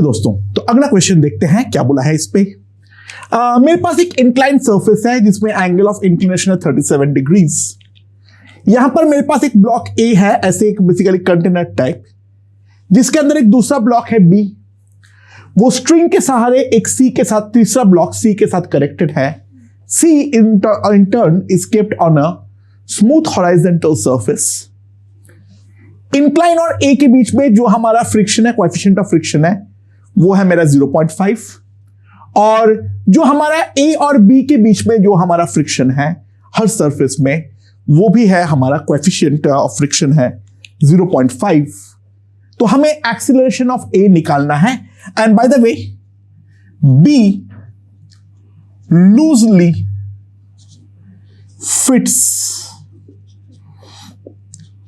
दोस्तों, तो अगला क्वेश्चन देखते हैं क्या बोला है इस पे। मेरे पास एक इंक्लाइन सरफेस है जिसमें एंगल ऑफ इंक्लिनेशन है 37 डिग्रीज। यहां पर मेरे पास एक ब्लॉक ए है, ऐसे एक बेसिकली कंटेनर टाइप, जिसके अंदर एक दूसरा ब्लॉक है बी। वो स्ट्रिंग के सहारे एक सी के साथ, तीसरा ब्लॉक सी के साथ कनेक्टेड है। C in turn is kept on a smooth horizontal surface. Incline और ए के बीच में जो हमारा फ्रिक्शन है, कोएफिशिएंट ऑफ फ्रिक्शन है, वो है मेरा 0.5, और जो हमारा ए और बी के बीच में जो हमारा फ्रिक्शन है हर सरफेस में, वो भी है हमारा कोएफिशिएंट ऑफ फ्रिक्शन है 0.5। तो हमें एक्सीलरेशन ऑफ ए निकालना है। And by the way, B loosely fits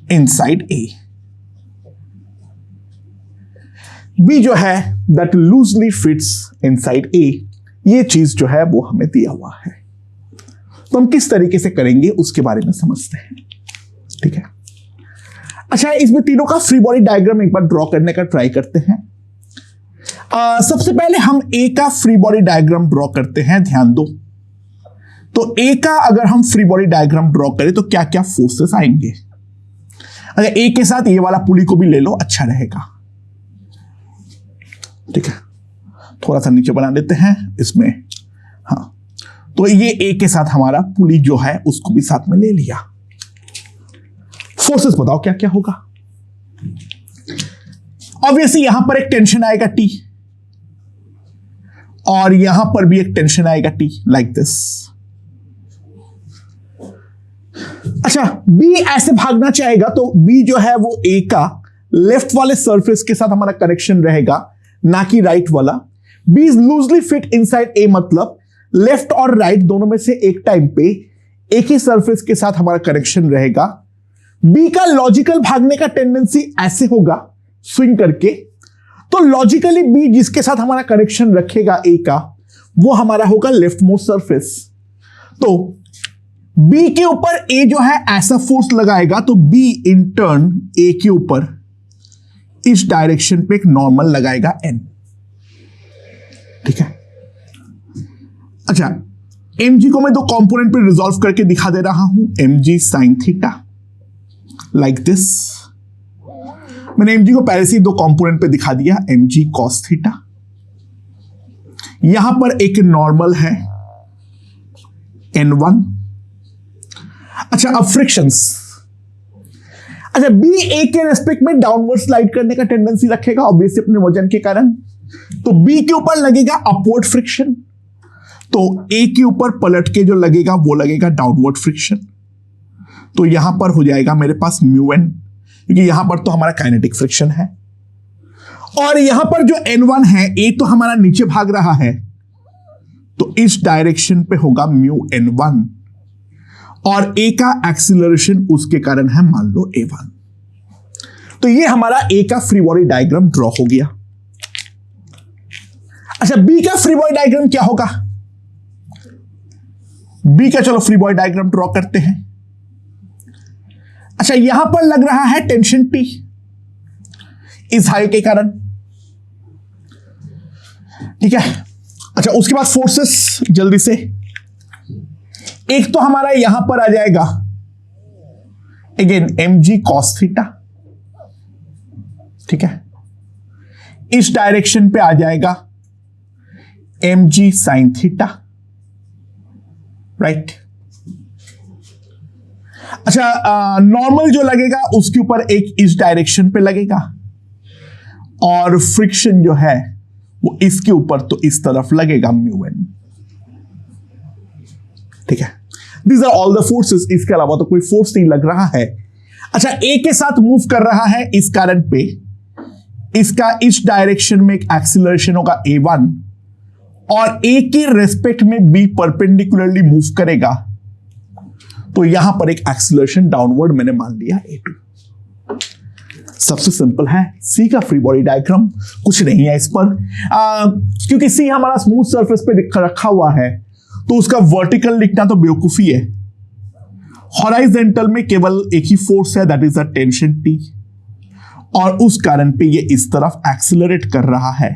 inside A. B जो है that loosely fits inside A, ये चीज जो है वो हमें दिया हुआ है। तो हम किस तरीके से करेंगे उसके बारे में समझते हैं, ठीक है। अच्छा, इसमें तीनों का फ्री बॉडी डायग्राम एक बार ड्रॉ करने का ट्राई करते हैं। सबसे पहले हम ए का फ्री बॉडी डायग्राम ड्रॉ करते हैं, ध्यान दो। तो ए का अगर हम फ्री बॉडी डायग्राम ड्रॉ करें तो क्या क्या फोर्सेस आएंगे। अगर ए के साथ ये वाला पुली को भी ले लो, अच्छा रहेगा, ठीक है। थोड़ा सा नीचे बना देते हैं इसमें, हाँ। तो ये ए के साथ हमारा पुली जो है उसको भी साथ में ले लिया। फोर्सेस बताओ क्या क्या होगा। ऑब्वियसली यहां पर एक टेंशन आएगा टी, और यहां पर भी एक टेंशन आएगा टी, लाइक दिस। अच्छा, बी ऐसे भागना चाहेगा तो बी जो है वो ए का लेफ्ट वाले सरफेस के साथ हमारा कनेक्शन रहेगा, ना कि राइट वाला। B is loosely fit inside A, मतलब लेफ्ट और राइट दोनों में से एक टाइम पे एक ही सरफेस के साथ हमारा कनेक्शन रहेगा। बी का लॉजिकल भागने का टेंडेंसी ऐसे होगा, स्विंग करके। तो लॉजिकली बी जिसके साथ हमारा कनेक्शन रखेगा ए का, वो हमारा होगा लेफ्ट मोस्ट सरफेस। तो बी के ऊपर ए जो है ऐसा फोर्स लगाएगा, तो बी इन टर्न ए के ऊपर इस डायरेक्शन पे एक नॉर्मल लगाएगा एन, ठीक है। अच्छा, एम जी को मैं दो कंपोनेंट पे रिजॉल्व करके दिखा दे रहा हूं। M g sine theta, like this. मैंने एम जी को पहले से दो कंपोनेंट पे दिखा दिया, एम जी कॉस थीटा। यहां पर एक नॉर्मल है N1। अच्छा, अब फ्रिक्शंस। अच्छा, बी ए के रेस्पेक्ट में डाउनवर्ड स्लाइड करने का टेंडेंसी रखेगा, ऑब्वियसली अपने वजन के कारण। तो बी के ऊपर लगेगा अपवर्ड फ्रिक्शन, तो ए के ऊपर पलट के जो लगेगा वो लगेगा डाउनवर्ड फ्रिक्शन। तो यहां पर हो जाएगा मेरे पास म्यू एन, क्योंकि यहां पर तो हमारा काइनेटिक फ्रिक्शन है। और यहां पर जो N1 है, ए तो हमारा नीचे भाग रहा है, तो इस डायरेक्शन पे होगा म्यू N1, और ए का एक्सीलरेशन उसके कारण है मान लो A1। तो ये हमारा ए का फ्री बॉडी डायग्राम ड्रॉ हो गया। अच्छा, बी का फ्री बॉडी डायग्राम क्या होगा। बी का चलो फ्री बॉडी डायग्राम ड्रॉ करते हैं। अच्छा, यहां पर लग रहा है टेंशन टी इस हाइट के कारण, ठीक है। अच्छा, उसके बाद फोर्सेस जल्दी से। एक तो हमारा यहां पर आ जाएगा again m g cos theta, ठीक है। इस डायरेक्शन पे आ जाएगा m g sine theta, right. अच्छा, नॉर्मल जो लगेगा उसके ऊपर एक इस डायरेक्शन पे लगेगा, और फ्रिक्शन जो है वो इसके ऊपर तो इस तरफ लगेगा म्यू एन, ठीक है। These are all the forces, इसके अलावा तो कोई फोर्स नहीं लग रहा है। अच्छा, ए के साथ मूव कर रहा है इस कारण पे, इसका इस डायरेक्शन में एक एक्सीलरेशन होगा A1, और ए के रेस्पेक्ट में बी परपेंडिकुलरली मूव करेगा, तो यहां पर एक एक्सीलरेशन डाउनवर्ड मैंने मान लिया A2। सबसे सिंपल है। सी का फ्री बॉडी डायग्राम कुछ नहीं है इस पर, क्योंकि सी हमारा स्मूथ सरफेस पे रखा हुआ है, तो उसका वर्टिकल लिखना तो बेवकूफी है। हॉराइजॉन्टल में केवल एक ही फोर्स है, that is a tension T, और उस कारण पे ये इस तरफ एक्सीलरेट कर रहा है।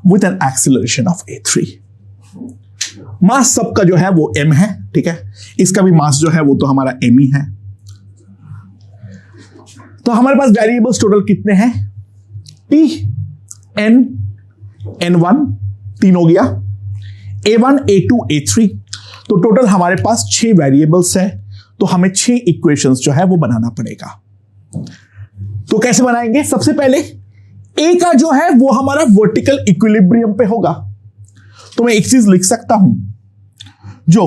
With an acceleration of a3। मास सबका जो है वो m है, ठीक है, इसका भी मास जो है वो तो हमारा m ही है। तो हमारे पास वेरिएबल्स टोटल कितने हैं? t, n, n1 तीन हो गया, a1, a2, a3। तो टोटल हमारे पास 6 वेरिएबल्स है, तो हमें 6 इक्वेशंस जो है वो बनाना पड़ेगा। तो कैसे बनाएंगे? सबसे पहले a का जो है वो हमारा वर्टिकल इक्विलिब्रियम पे होगा। तो मैं एक चीज लिख सकता हूं, जो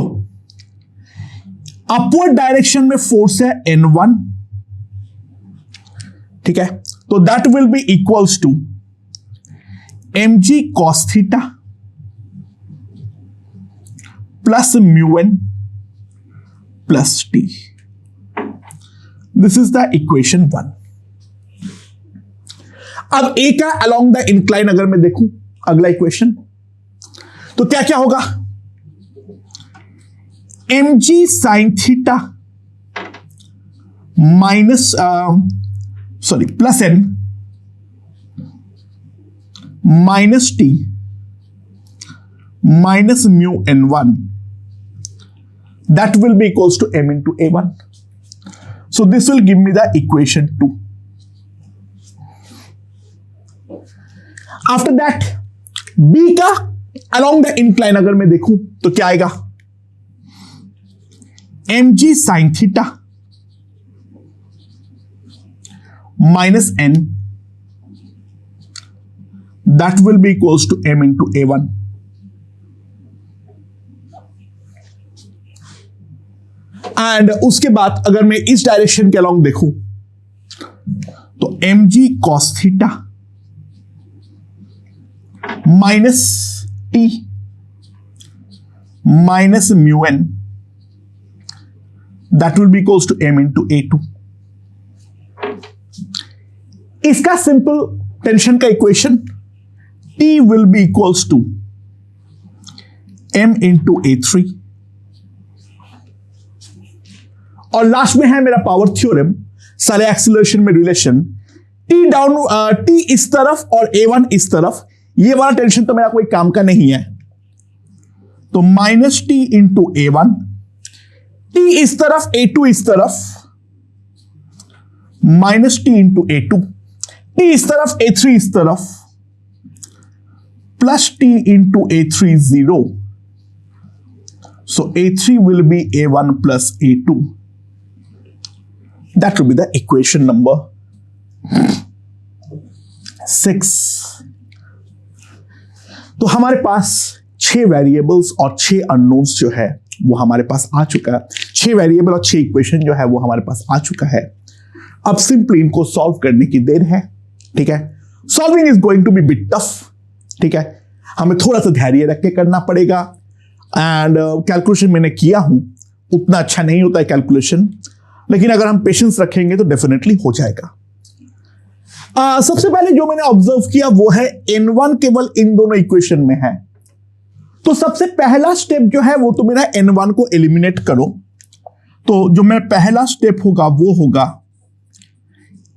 अपवर्ड डायरेक्शन में फोर्स है n1, ठीक है, तो that will be equals to mg cos theta plus mu n plus t। This is the equation 1। अब a का अलोंग द इंक्लाइन अगर मैं देखूं अगला इक्वेशन, तो क्या क्या होगा? mg sin theta minus plus n minus t minus mu n1, that will be equals to m into a1. So this will give me the equation 2. After that b का along the incline अगर मैं देखूं तो क्या आएगा? mg sin theta minus n, that will be equals to m into a1. And उसके बाद अगर मैं इस डायरेक्शन के अलोंग देखूं तो mg cos theta minus t minus mu n, that will be equals to m into a2। इसका simple tension का equation t will be equals to m into a3, और लास्ट में है मेरा पावर थ्योरम, सारे acceleration में relation, t down t इस तरफ और a1 इस तरफ। ये वाला टेंशन तो मेरा कोई काम का नहीं है, तो minus t into a1, t इस तरफ a2 इस तरफ, minus t into a2, t इस तरफ a3 इस तरफ, plus t into a3 0। So a3 will be a1 plus a2। That will be the equation number 6। तो हमारे पास 6 वेरिएबल्स और 6 अननोन्स जो है वो हमारे पास आ चुका है। 6 वेरिएबल और 6 इक्वेशन जो है वो हमारे पास आ चुका है। अब सिंपली इनको सॉल्व करने की देर है, ठीक है। Solving is going to be bit tough, ठीक है, हमें थोड़ा सा धैर्य रख के करना पड़ेगा। एंड कैलकुलेशन मैंने किया हूं, उतना अच्छा नहीं होता है कैलकुलेशन, लेकिन अगर हम पेशेंस रखेंगे तो डेफिनेटली हो जाएगा। सबसे पहले जो मैंने ऑब्जर्व किया वो है n1 केवल इन दोनों इक्वेशन में है, तो सबसे पहला स्टेप जो है वो तो मेरा n1 को एलिमिनेट करो। तो जो मेरा पहला स्टेप होगा वो होगा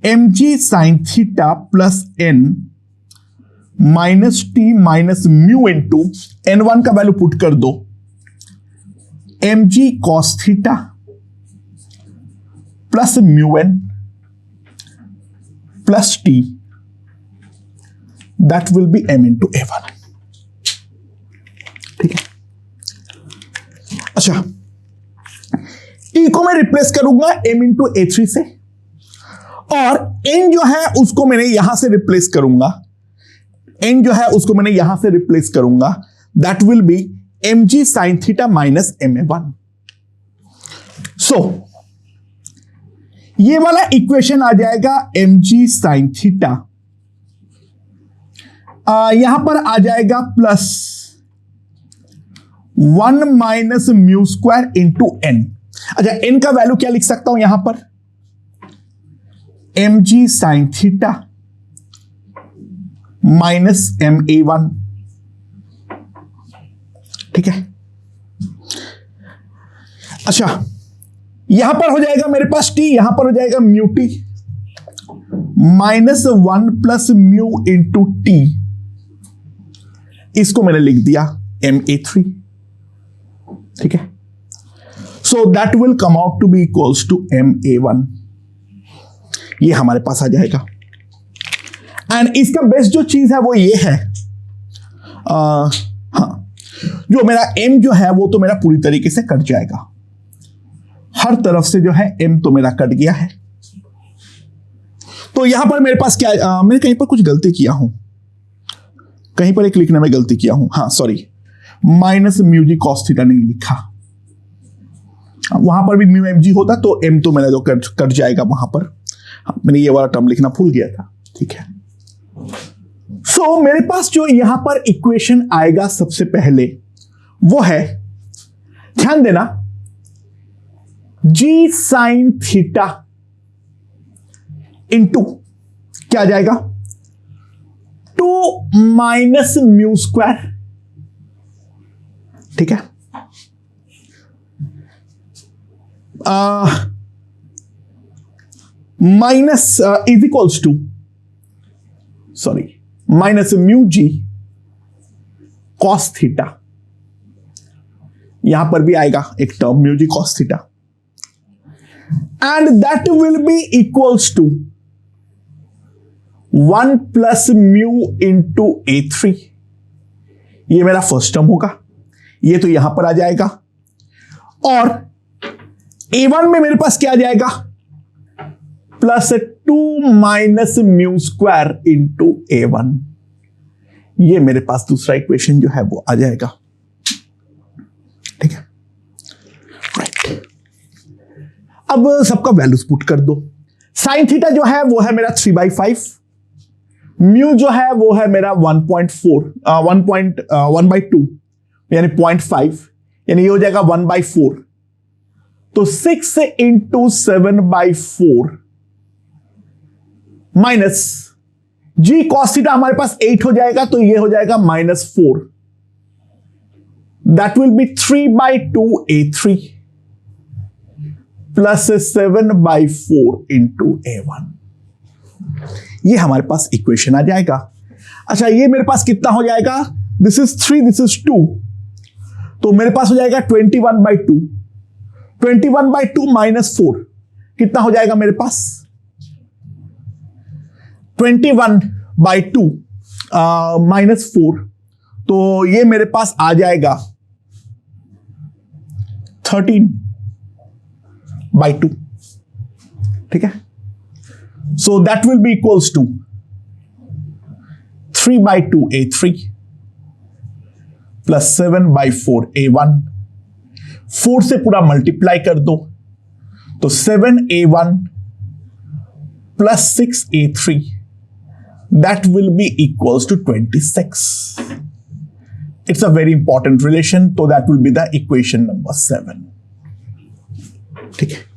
mg sin theta plus n minus t minus mu into n1 का वैल्यू पुट कर दो, mg cos theta plus mu n plus t, that will B m into a1, ठीक है। अच्छा, t को मैं रिप्लेस करूंगा m इंटू a3 से, और n जो है उसको मैंने यहां से रिप्लेस करूंगा, n जो है उसको मैंने यहां से रिप्लेस करूंगा, that will B mg sin theta minus ma1। सो ये वाला इक्वेशन आ जाएगा mg sin थीटा, यहां पर आ जाएगा plus 1 minus mu square into n। अच्छा, n का वैल्यू क्या लिख सकता हूं यहां पर? mg sin theta minus ma1, ठीक है। अच्छा, यहां पर हो जाएगा मेरे पास t, यहां पर हो जाएगा mu t minus 1 plus mu into t इसको मैंने लिख दिया MA3, ठीक है। So that will come out to be equals to MA1, ये हमारे पास आ जाएगा। एंड इसका बेस्ट जो चीज है वो ये है, हाँ, जो मेरा M जो है वो तो मेरा पूरी तरीके से कट जाएगा, हर तरफ से जो है M तो मेरा कट गया है। तो यहां पर मेरे पास क्या, मैंने कहीं पर कुछ गलती किया हूं, कहीं पर एक लिखने में गलती किया हूं, हाँ sorry, minus mu g cos theta नहीं लिखा, वहां पर भी म्यू एम जी होता तो M तो मेरा जो कट जाएगा वहां पर, हाँ, मैंने ये वाला टर्म लिखना भूल गया था, ठीक है। सो मेरे पास जो यहां पर इक्वेशन आएगा सबसे पहले वो है, ध्यान देना, जी साइन थीटा इंटू क्या आ जाएगा, 2 माइनस म्यू स्क्वायर, ठीक है। Minus is equals to, sorry, minus mu g cos theta, यहां पर भी आएगा एक term mu g cos theta, and that will be equals to 1 plus mu into A3, ये मेरा फर्स्ट टर्म होगा, ये तो यहां पर आ जाएगा, और A1 में मेरे पास क्या आ जाएगा, plus 2 minus mu square into A1, ये मेरे पास दूसरा इक्वेशन जो है वो आ जाएगा, ठीक है, राइट। अब सबका वैल्यूज पुट कर दो। साइन थीटा जो है वो है मेरा 3/5, म्यू जो है वो है मेरा 1.2 यानी 0.5, यानी ये हो जाएगा 1/4, तो 6 इंटू 7/4 माइनस जी कॉस थीटा हमारे पास 8 हो जाएगा, तो ये हो जाएगा -4, that will B 3/2 A3 plus 7/4 into A1, ये हमारे पास इक्वेशन आ जाएगा। अच्छा, ये मेरे पास कितना हो जाएगा, दिस इज 3, दिस इज 2, तो मेरे पास हो जाएगा 21/2, 21/2 -4 कितना हो जाएगा मेरे पास, 21/2 -4, तो ये मेरे पास आ जाएगा 13/2, ठीक है। So that will be equals to 3/2 A3 plus 7/4 A1, 4 से पूरा मल्टीप्लाई कर दो, तो 7A1 plus 6A3, that will be equals to 26. It's a very important relation, so that will be the equation number 7, ठीक है।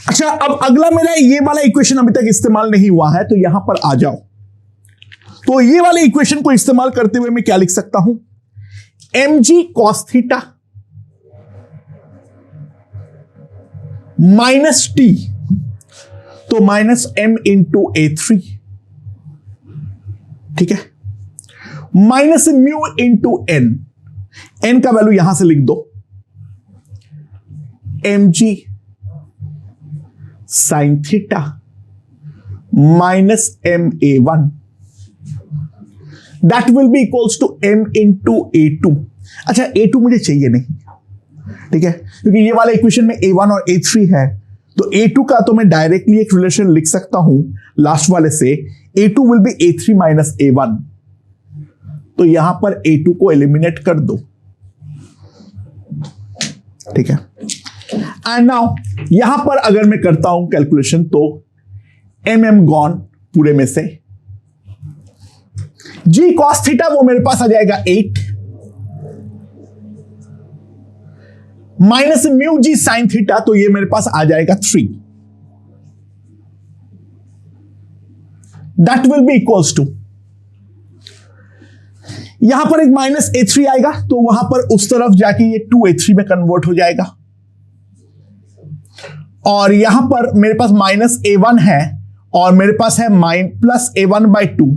अच्छा, अब अगला मेरा ये वाला इक्वेशन अभी तक इस्तेमाल नहीं हुआ है, तो यहां पर आ जाओ। तो ये वाले इक्वेशन को इस्तेमाल करते हुए मैं क्या लिख सकता हूं, mg cos theta minus T, तो माइनस m इंटू A3, ठीक है, minus mu into n, n का वैल्यू यहां से लिख दो, mg sine theta minus MA1, that will be equals to m into A2। अच्छा, A2 मुझे चाहिए नहीं, ठीक है, क्योंकि ये वाला इक्वेशन में A1 और A3 है, तो A2 का तो मैं डायरेक्टली एक रिलेशन लिख सकता हूं लास्ट वाले से, A2 will be A3 minus A1, तो यहां पर A2 को एलिमिनेट कर दो, ठीक है। एंड नाउ यहां पर अगर मैं करता हूं कैलकुलेशन, तो mm गॉन पूरे में से, जी कॉस थीटा वो मेरे पास आ जाएगा 8, minus mu g sine theta, तो ये मेरे पास आ जाएगा 3, that will be equals to, यहां पर एक माइनस A3 आएगा, तो वहां पर उस तरफ जाके ये 2A3 में कन्वर्ट हो जाएगा, और यहां पर मेरे पास माइनस A1 है और मेरे पास है प्लस A1/2,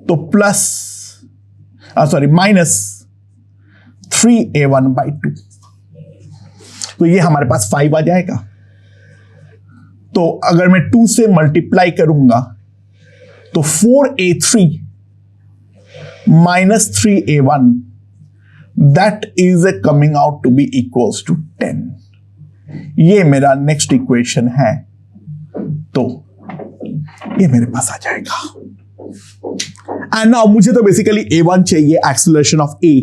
तो प्लस सॉरी -3a1/2। तो ये हमारे पास 5 आ जाएगा। तो अगर मैं 2 से मल्टीप्लाई करूंगा तो 4a3 -3a1 that is coming out to be equals to 10। ये मेरा नेक्स्ट इक्वेशन है, तो ये मेरे पास आ जाएगा। एंड नाउ मुझे तो बेसिकली a1 चाहिए, एक्सेलरेशन ऑफ a।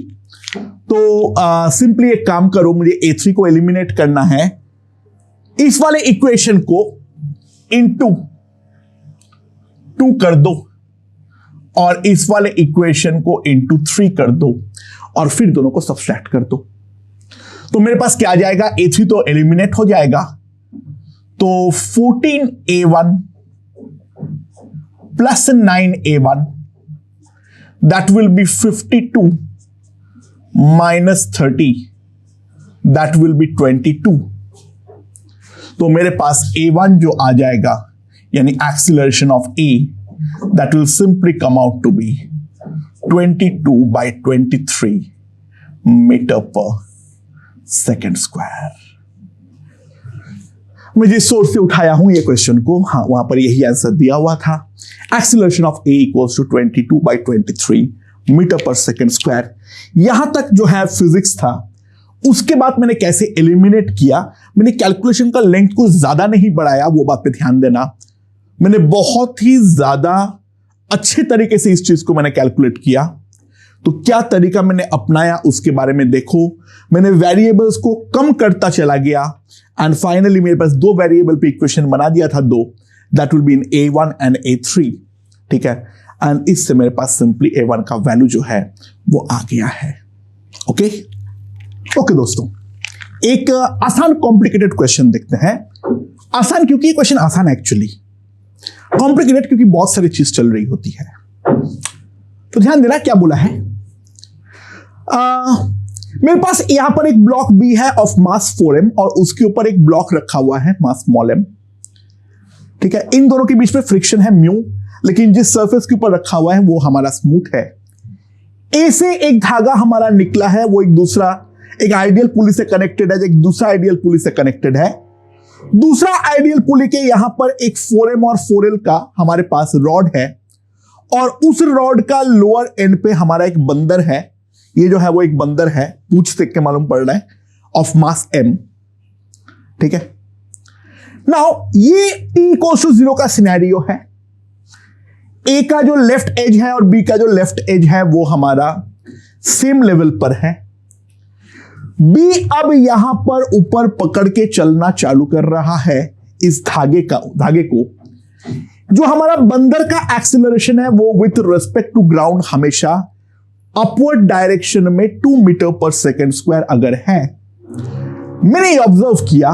तो सिंपली एक काम करो, मुझे a3 को एलिमिनेट करना है। इस वाले इक्वेशन को इनटू 2 कर दो और इस वाले इक्वेशन को इनटू 3 कर दो और फिर दोनों को सब्सट्रैक्ट कर दो। तो मेरे पास क्या आ जाएगा, a3 तो एलिमिनेट हो जाएगा, तो 14a1 plus 9a1 that will be 52 minus 30 that will be 22। तो मेरे पास a1 जो आ जाएगा यानी acceleration of a that will simply come out to be 22/23 metre per second square. मैं जिस सोर्स से उठाया हूं ये क्वेश्चन को, हाँ वहां पर यही आंसर दिया हुआ था। Acceleration of a equals to 22/23 metre per second square. यहां तक जो है फिजिक्स था। उसके बाद मैंने कैसे एलिमिनेट किया, मैंने कैलकुलेशन का लेंथ को ज्यादा नहीं बढ़ाया, वो बात पे ध्यान देना। मैंने बहुत ही ज्यादा अच्छे तरीके से इस चीज को मैंने कैलकुलेट किया। तो क्या तरीका मैंने अपनाया उसके बारे में देखो। मैंने वेरिएबल्स को कम करता चला गया एंड फाइनली मेरे पास 2 वेरिएबल पे इक्वेशन बना दिया था, 2 that will be in a1 and a3। ठीक है, एंड इससे मेरे पास सिंपली a1 का वैल्यू जो है वो आ गया है। ओके दोस्तों, एक आसान कॉम्प्लिकेटेड क्वेश्चन देखते हैं। आसान क्योंकि ये क्वेश्चन आसान है एक्चुअली, कॉम्प्लिकेटेड क्योंकि बहुत सारी चीज चल रही होती है। तो ध्यान देना क्या बोला है। मेरे पास यहां पर एक ब्लॉक B है ऑफ मास 4m और उसके ऊपर एक ब्लॉक रखा हुआ है मास स्मॉल m। ठीक है, इन दोनों के बीच में फ्रिक्शन है म्यू, लेकिन जिस सरफेस के ऊपर रखा हुआ है वो हमारा स्मूथ है। ए से एक धागा हमारा निकला है, वो एक आइडियल पुली से कनेक्टेड है, एक दूसरा आइडियल पुली से कनेक्टेड है। दूसरा आइडियल पुली के यहां पर एक 4m और 4l का हमारे पास रॉड है और उस रॉड का लोअर एंड पे हमारा एक बंदर है। ये जो है वो एक बंदर है, पूछ देख के मालूम पड़ रहा है, ऑफ मास m। ठीक है, नाउ ये t=0 का सिनेरियो है। ए का जो लेफ्ट एज है और बी का जो लेफ्ट एज है वो हमारा सेम लेवल पर है। बी अब यहां पर ऊपर पकड़ के चलना चालू कर रहा है इस धागे को। जो हमारा बंदर का एक्सेलरेशन है वो विथ रिस्पेक्ट टू ग्राउंड हमेशा अपवर्ड डायरेक्शन में 2 मीटर पर सेकेंड स्क्वायर अगर है। मैंने ऑब्जर्व किया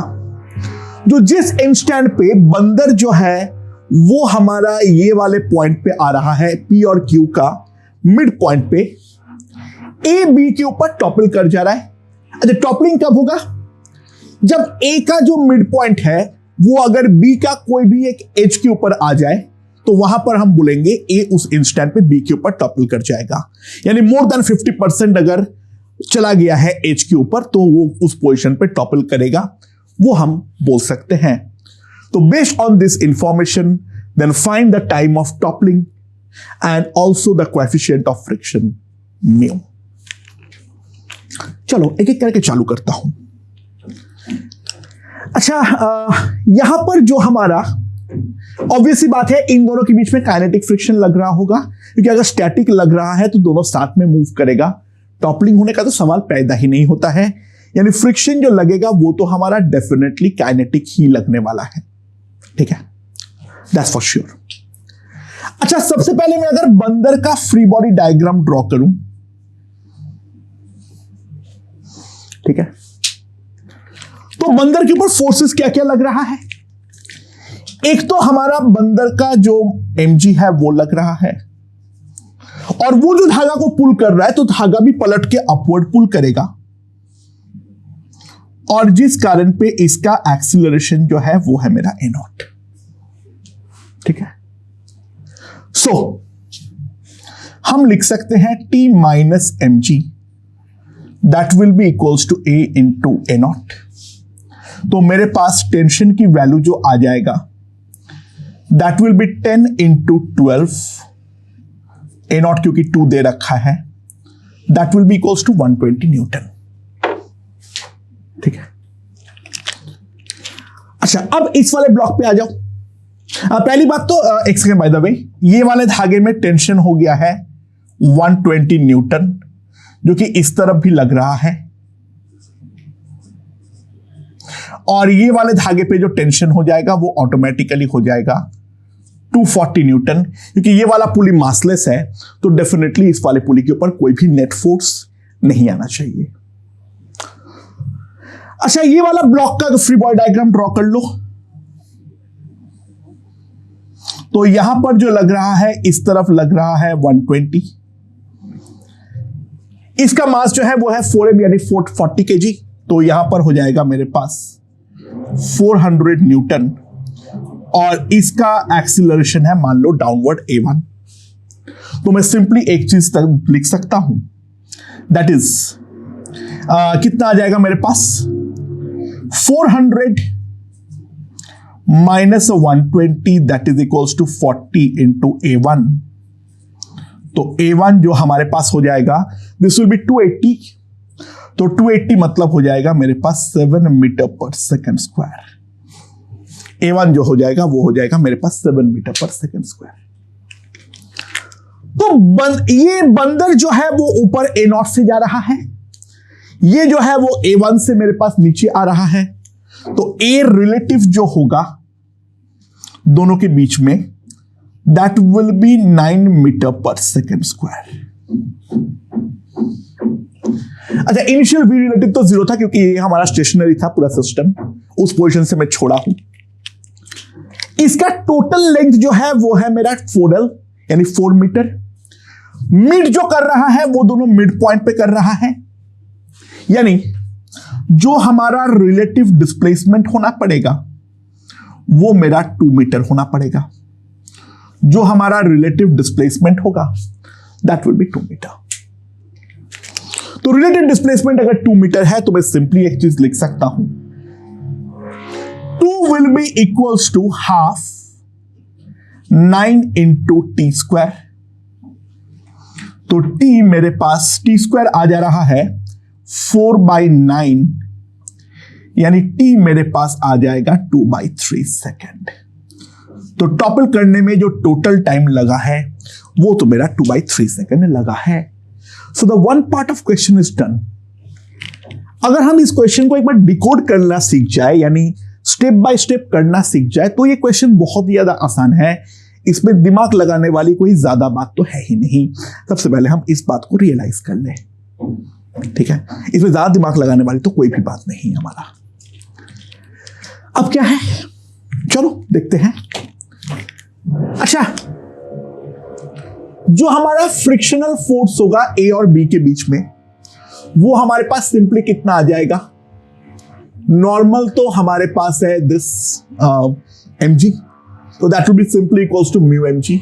जो जिस इंस्टेंट पे बंदर जो है वो हमारा ये वाले पॉइंट पे आ रहा है, P और Q का मिड पॉइंट पे, A B के ऊपर टॉपल कर जा रहा है। अच्छा, टॉपलिंग कब होगा? जब A का जो मिड पॉइंट है वो अगर B का कोई भी एक एज के ऊपर आ जाए तो वहां पर हम बोलेंगे A उस इंस्टेंट पे B के ऊपर टॉपल कर जाएगा। यानी मोर देन 50% अगर चला गया है एज के ऊपर तो वो उस पोजीशन पे टॉपल करेगा, वो हम बोल सकते हैं। तो based on this information then find the time of toppling and also the coefficient of friction mu. चलो एक एक करके चालू करता हूं। अच्छा, यहां पर जो हमारा ऑब्वियसली बात है इन दोनों के बीच में काइनेटिक फ्रिक्शन लग रहा होगा, क्योंकि अगर स्टैटिक लग रहा है तो दोनों साथ में मूव करेगा। टॉपलिंग होने का तो सवाल पैदा ही नहीं होता है, यानी फ्रिक्शन जो लगेगा वो तो हमारा डेफिनेटली काइनेटिक ही लगने वाला है। ठीक है, दैट्स फॉर श्योर। अच्छा, सबसे पहले मैं अगर बंदर का फ्री बॉडी डायग्राम ड्रॉ करूं, ठीक है, तो बंदर के ऊपर फोर्सेस क्या क्या लग रहा है। एक तो हमारा बंदर का जो mg है वो लग रहा है और वो जो धागा को पुल कर रहा है तो धागा भी पलट के अपवर्ड पुल करेगा और जिस कारण पे इसका एक्सीलरेशन जो है वो है मेरा a0। ठीक है, सो हम लिख सकते हैं T minus m g, that will be equals to A into a naught. तो मेरे पास टेंशन की वैल्यू जो आ जाएगा that will be 10 into 12, a naught क्योंकि 2 दे रखा है, that will be equals to 120 newton. ठीक है। अच्छा, अब इस वाले ब्लॉक पे आ जाओ। पहली बात तो एक सेकेंड बाय द वे, ये वाले धागे में टेंशन हो गया है 120 न्यूटन, जो कि इस तरफ भी लग रहा है, और ये वाले धागे पे जो टेंशन हो जाएगा वो ऑटोमेटिकली हो जाएगा 240 न्यूटन, क्योंकि ये वाला पुली मासलेस है, तो डेफिनेटली इस वाले पुली के ऊपर कोई भी नेट फोर्स नहीं आना चाहिए। अच्छा, ये वाला ब्लॉक का फ्री बॉडी डायग्राम ड्रॉ कर लो। तो यहां पर जो लग रहा है, इस तरफ लग रहा है 120, इसका मास जो है वो है 4m यानी 440 kg, तो यहां पर हो जाएगा मेरे पास 400 न्यूटन, और इसका एक्सीलरेशन है मान लो डाउनवर्ड a1। तो मैं सिंपली एक चीज तक लिख सकता हूं, दैट इज कितना आ जाएगा मेरे पास 400 minus 120, that is equals to 40 into a1। तो a1 जो हमारे पास हो जाएगा, दिस विल बी 280, तो 280 मतलब हो जाएगा मेरे पास 7 metre per second square. a1 जो हो जाएगा वो हो जाएगा मेरे पास 7 मीटर पर सेकेंड स्क्वायर। तो ये बंदर जो है वो ऊपर a0 से जा रहा है, ये जो है वो a1 से मेरे पास नीचे आ रहा है, तो a रिलेटिव जो होगा दोनों के बीच में, that will B 9 metre per second square. अच्छा, इनिशियल v रिलेटिव तो 0 था क्योंकि ये हमारा स्टेशनरी था पूरा सिस्टम, उस पोजीशन से मैं छोड़ा हूं। इसका टोटल लेंथ जो है वो है मेरा 4l यानी 4 मीटर। मिड जो कर रहा है वो दोनों मिड पॉइंट पे कर रहा है, यानी जो हमारा रिलेटिव डिस्प्लेसमेंट होना पड़ेगा वो मेरा 2 मीटर होना पड़ेगा। जो हमारा रिलेटिव डिस्प्लेसमेंट होगा दैट विल बी 2 मीटर। तो रिलेटिव डिस्प्लेसमेंट अगर 2 मीटर है तो मैं सिंपली एक चीज लिख सकता हूं, 2 will be equals to half 9 into t square. तो t मेरे पास टी स्क्वायर आ जा रहा है 4/9, यानी t मेरे पास आ जाएगा 2/3 सेकेंड। तो टॉपल करने में जो टोटल टाइम लगा है वो तो मेरा 2/3 सेकेंड लगा है। So the one part of question is done. अगर हम इस क्वेश्चन को एक बार डिकोड करना सीख जाए, यानी स्टेप बाय स्टेप करना सीख जाए, तो ये क्वेश्चन बहुत ज्यादा आसान है। इसमें दिमाग लगाने वाली कोई ज्यादा बात तो है ही नहीं। सबसे पहले हम इस बात को रियलाइज कर लें, ठीक है। इसमें ज्यादा दिमाग लगाने वाली तो कोई भी बात नहीं है हमारा। अब क्या है, चलो देखते हैं। अच्छा, जो हमारा फ्रिक्शनल फोर्स होगा ए और बी के बीच में, वो हमारे पास सिंपली कितना आ जाएगा। नॉर्मल तो हमारे पास है this mg, so that will be simply equals to mu mg,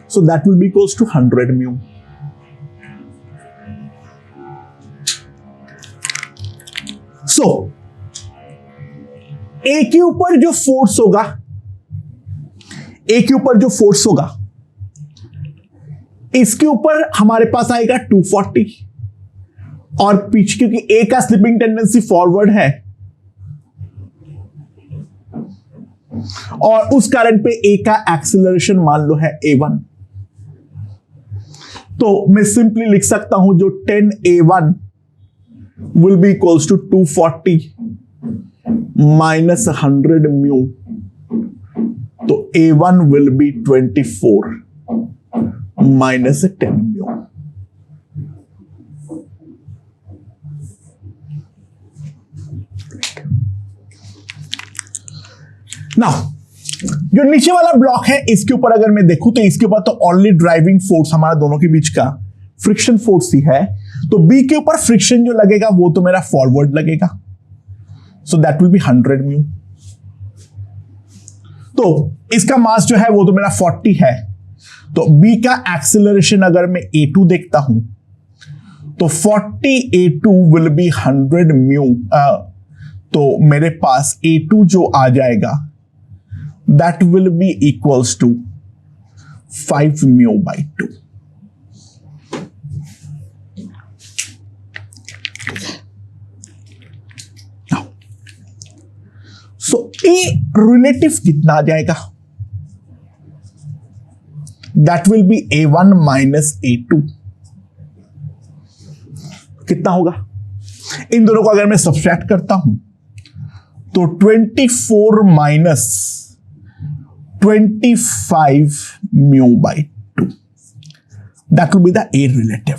so that will be equals to 100 mu। so ए के ऊपर जो फोर्स होगा, ए के ऊपर जो फोर्स होगा, इसके ऊपर हमारे पास आएगा 240, और पीछे क्योंकि ए का स्लिपिंग टेंडेंसी फॉरवर्ड है और उस कारण पे ए का एक्सेलरेशन मान लो है a1, तो मैं सिंपली लिख सकता हूं जो 10a1 will be equals to 240 minus 100 mu, तो a1 will be 24 minus 10 mu. Now जो नीचे वाला ब्लॉक है, इसके ऊपर अगर मैं देखूं तो इसके ऊपर तो ओनली ड्राइविंग फोर्स हमारा दोनों के बीच का फ्रिक्शन फोर्स ही है, तो बी के ऊपर फ्रिक्शन जो लगेगा वो तो मेरा फॉरवर्ड लगेगा, सो दैट विल बी 100 म्यू। तो इसका मास जो है वो तो मेरा 40 है, तो B का एक्सेलरेशन अगर मैं A2 देखता हूं तो 40 A2 विल बी 100 म्यू, तो मेरे पास A2 जो आ जाएगा that will be equals to 5 mu by 2। So A relative कितना आ जाएगा? That will be A1 minus A2। कितना होगा? इन दोनों को अगर मैं सब्सट्रैक्ट करता हूं तो 24 minus 25 mu by 2, that will be the A relative.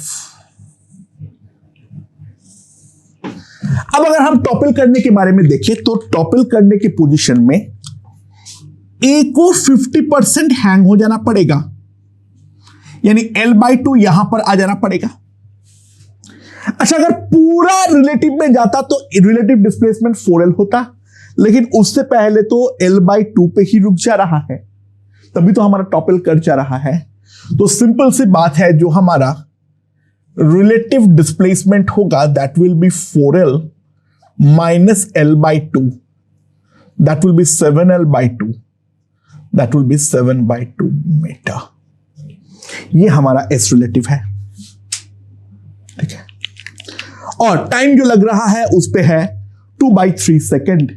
अब अगर हम टॉपल करने के बारे में देखें तो टॉपल करने की पोजीशन में A को 50% हैंग हो जाना पड़ेगा, यानी L/2 यहां पर आ जाना पड़ेगा। अच्छा, अगर पूरा रिलेटिव में जाता तो रिलेटिव डिस्प्लेसमेंट 4L होता, लेकिन उससे पहले तो L/2 पे ही रुक जा रहा है, तभी तो हमारा टॉपल कर जा रहा है। तो सिंपल सी बात है, जो हमारा रिलेटिव डिस्प्लेसमेंट होगा that will be 4L minus L/2, that will be 7L/2, that will be 7/2 metre. ये हमारा S रिलेटिव है, ठीक है। और टाइम जो लग रहा है उस पे है 2/3 सेकेंड।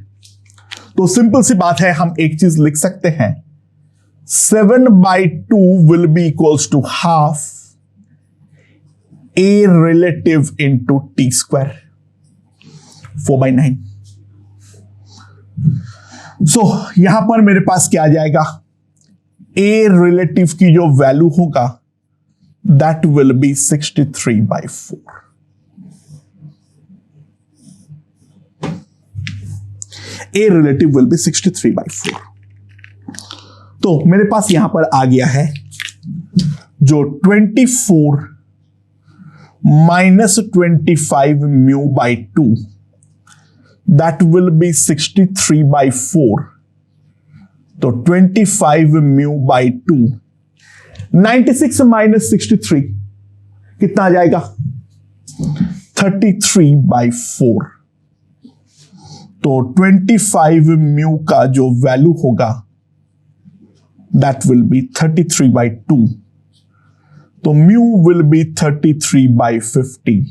तो सिंपल सी बात है, हम एक चीज लिख सकते हैं, 7/2 will be equals to half A relative into T square, 4/9। So यहां पर मेरे पास क्या आ जाएगा? A रिलेटिव की जो वैल्यू होगा that will B 63/4। A relative will be 63/4। तो मेरे पास यहां पर आ गया है जो 24 minus 25 mu by 2, that will B 63/4। तो 25 म्यू बाई 2, 96 माइनस 63 कितना आ जाएगा? 33/4। तो 25 म्यू का जो वैल्यू होगा दैट विल बी 33/2। तो म्यू विल बी 33/50,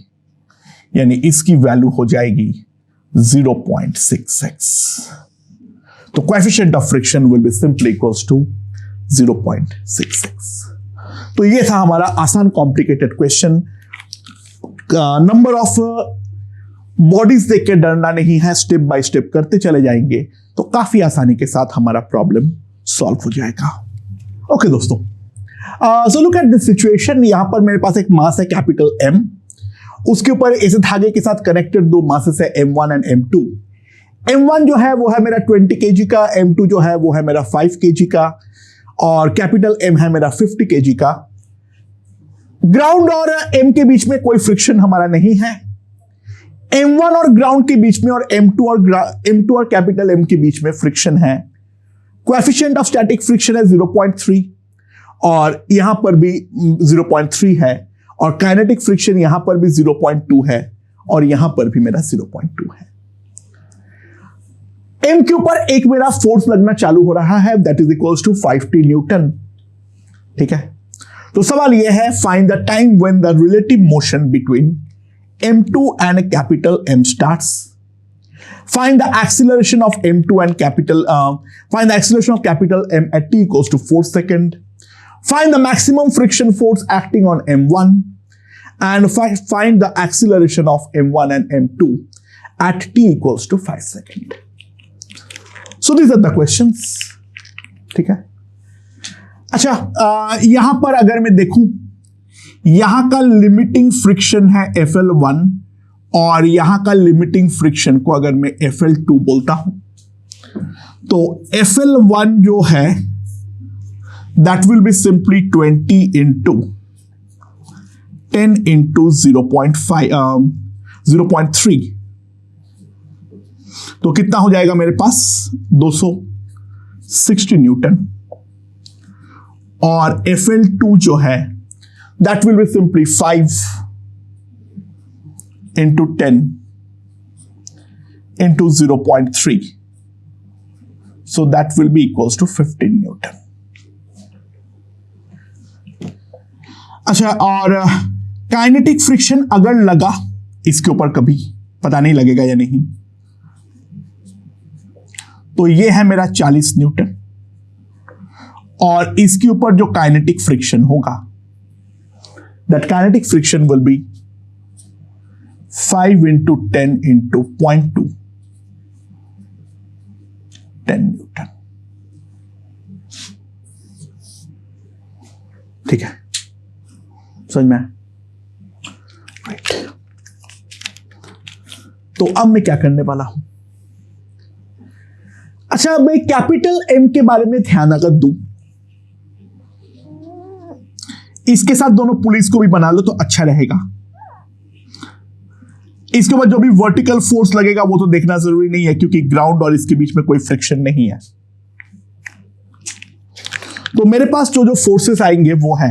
यानी इसकी वैल्यू हो जाएगी 0.6x। तो coefficient of friction will be simply equals to 0.6x। तो ये था हमारा आसान complicated question. Number of bodies देख के डरना नहीं है, स्टेप बाय स्टेप करते चले जाएंगे तो काफी आसानी के साथ हमारा प्रॉब्लम सॉल्व हो जाएगा। ओके दोस्तों, so look at this situation. यहां पर मेरे पास एक मास है कैपिटल M, उसके ऊपर ऐसे धागे के साथ कनेक्टेड दो मासेस है M1 एंड M2। M1 जो है वो है मेरा 20 kg का, M2 जो है वो है मेरा 5 kg का, और कैपिटल M है मेरा 50 kg का। ग्राउंड और M के बीच में कोई फ्रिक्शन हमारा नहीं है। M1 और ग्राउंड के बीच में और M2 और कैपिटल M के बीच में फ्रिक्शन है। कोएफिशिएंट ऑफ स्टैटिक फ्रिक्शन है 0.3, और यहां पर भी 0.3 है, और काइनेटिक फ्रिक्शन यहां पर भी 0.2 है, और यहां पर भी मेरा 0.2 है। M के ऊपर एक मेरा फोर्स लगना चालू हो रहा है that is equals to 5T newton, ठीक है। तो सवाल यह है, find the time when the relative motion between M2 and capital M starts. Find the acceleration of M2 and find the acceleration of capital M at t equals to 4 seconds. Find the maximum friction force acting on M1 and find the acceleration of M1 and M2 at t equals to 5 seconds. So these are the questions. ठीक है। अच्छा, यहां पर अगर मैं देखूं, यहां का लिमिटिंग फ्रिक्शन है FL1, और यहां का लिमिटिंग फ्रिक्शन को अगर मैं FL2 बोलता हूं तो FL1 जो है that will be simply 20 into 10 into 0.3। तो कितना हो जाएगा मेरे पास? 260 न्यूटन। और FL2 जो है that will be simply 5 into 10 into 0.3. So that will be equals to 15 Newton. अच्छा, और काइनेटिक फ्रिक्शन अगर लगा इसके ऊपर, कभी पता नहीं लगेगा या नहीं, तो ये है मेरा 40 न्यूटन, और इसके ऊपर जो काइनेटिक फ्रिक्शन होगा, दैट kinetic friction will B 5 into 10 into 0.2, 10 Newton. ठीक है, समझ में? राइट। तो अब मैं क्या करने वाला हूं? अच्छा, मैं कैपिटल M के बारे में ध्यान अगर दूं, इसके साथ दोनों पुलिस को भी बना लो तो अच्छा रहेगा। इसके बाद जो भी वर्टिकल फोर्स लगेगा वो तो देखना जरूरी नहीं है, क्योंकि ग्राउंड और इसके बीच में कोई फ्रिक्शन नहीं है। तो मेरे पास जो जो फोर्सेस आएंगे वो है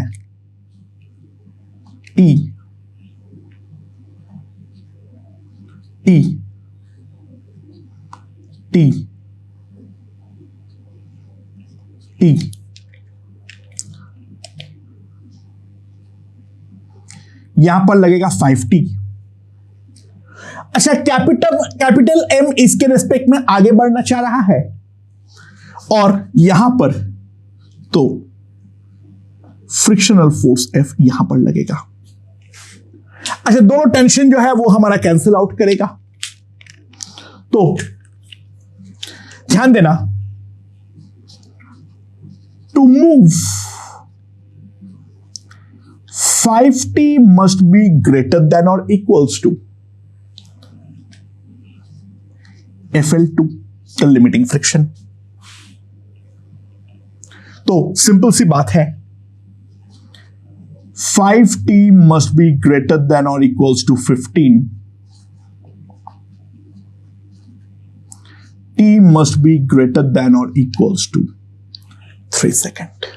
T, T, T, T, यहां पर लगेगा 5T। अच्छा, कैपिटल M इसके रिस्पेक्ट में आगे बढ़ना चाह रहा है, और यहां पर तो फ्रिक्शनल फोर्स F यहां पर लगेगा। अच्छा, दोनों टेंशन जो है वो हमारा कैंसिल आउट करेगा। तो ध्यान देना, to move 5T must be greater than or equals to FL2, the limiting friction। तो सिंपल सी बात है, 5T must be greater than or equals to 15. T must be greater than or equals to 3 second.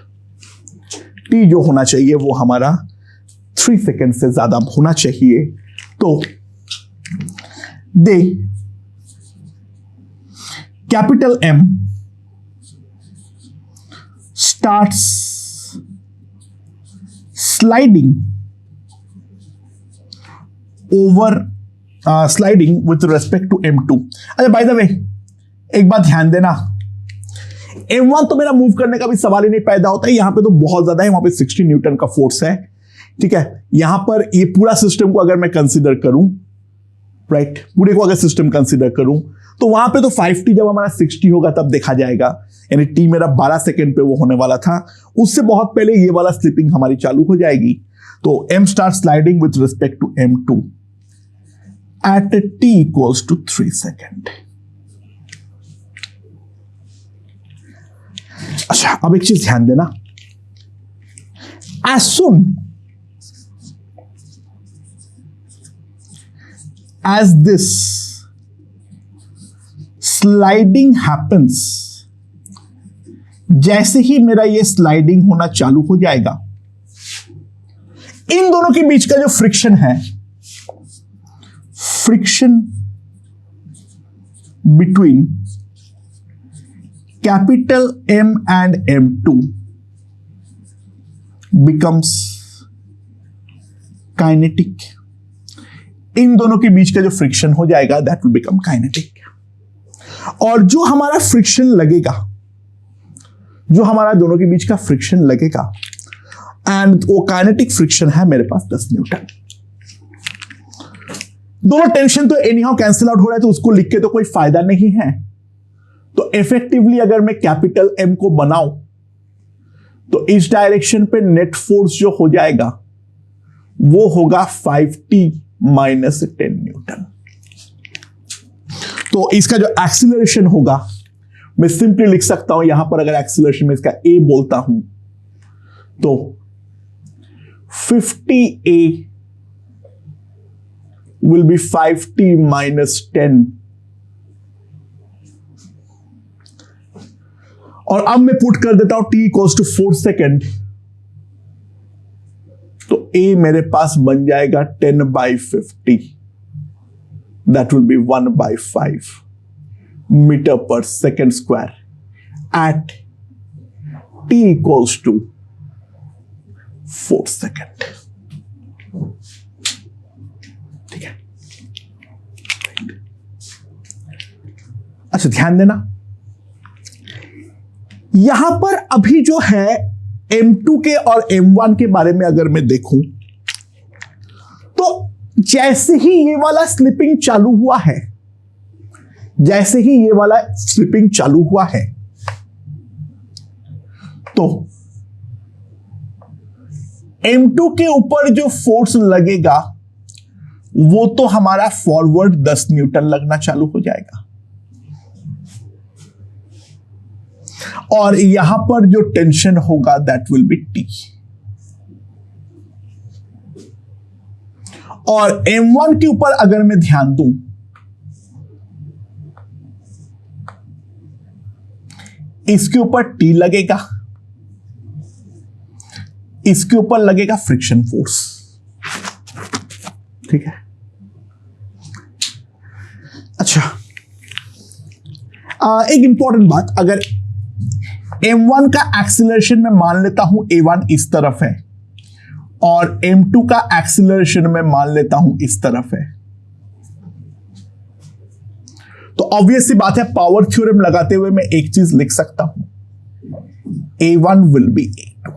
T जो होना चाहिए वो हमारा 3 second से ज्यादा होना चाहिए। तो दे capital M starts sliding with respect to M2। अच्छा, बाय द वे एक बात ध्यान देना, M1 तो मेरा मूव करने का भी सवाल ही नहीं पैदा होता है, यहां पे तो बहुत ज्यादा है, वहां पे 60 न्यूटन का फोर्स है। ठीक है, यहां पर ये पूरा सिस्टम को अगर मैं कंसीडर करूं, राइट, पूरे को अगर सिस्टम कंसीडर करूं, तो वहां पे तो 5T जब हमारा 60 होगा तब देखा जाएगा, यानी T मेरा 12 सेकेंड पे वो होने वाला था, उससे बहुत पहले ये वाला स्लिपिंग हमारी चालू हो जाएगी। तो M start sliding with respect to M2 at T equals to 3 second. अच्छा, अब एक चीज ध्यान देना, as soon as this sliding happens, जैसे ही मेरा ये स्लाइडिंग होना चालू हो जाएगा, इन दोनों के बीच का जो फ्रिक्शन है, friction between capital M and M2 becomes kinetic. इन दोनों के बीच का जो फ्रिक्शन हो जाएगा दैट विल बिकम काइनेटिक। और जो हमारा फ्रिक्शन लगेगा, जो हमारा दोनों के बीच का फ्रिक्शन लगेगा, एंड वो काइनेटिक फ्रिक्शन है मेरे पास 10 न्यूटन। दोनों टेंशन तो एनीहाउ कैंसिल आउट हो रहा है, तो उसको लिख के तो कोई फायदा नहीं है। तो इफेक्टिवली अगर मैं कैपिटल M को बनाऊं, तो इस डायरेक्शन पे नेट फोर्स जो हो जाएगा वो होगा 5T माइनस 10 न्यूटन। तो इसका जो एक्सीलरेशन होगा, मैं सिंपली लिख सकता हूं, यहां पर अगर एक्सीलरेशन में इसका A बोलता हूं तो 50A will be 5T minus 10। और अब मैं पुट कर देता हूं T equals to 4 second, a मेरे पास बन जाएगा 10/50, that will be 1/5 metre per second square at t equals to 4 second. ठीक है, अच्छा ध्यान देना, यहां पर अभी जो है M2 के और M1 के बारे में अगर मैं देखूं तो जैसे ही ये वाला स्लिपिंग चालू हुआ है, जैसे ही ये वाला स्लिपिंग चालू हुआ है, तो M2 के ऊपर जो फोर्स लगेगा वो तो हमारा फॉरवर्ड 10 न्यूटन लगना चालू हो जाएगा, और यहां पर जो टेंशन होगा दैट विल बी T। और M1 के ऊपर अगर मैं ध्यान दूं, इसके ऊपर T लगेगा, इसके ऊपर लगेगा फ्रिक्शन फोर्स। ठीक है, अच्छा एक इंपॉर्टेंट बात, अगर M1 का एक्सीलरेशन में मान लेता हूं A1 इस तरफ है और M2 का एक्सीलरेशन में मान लेता हूं इस तरफ है, तो ऑब्वियस सी बात है पावर थ्योरम लगाते हुए मैं एक चीज लिख सकता हूं, A1 will B A2।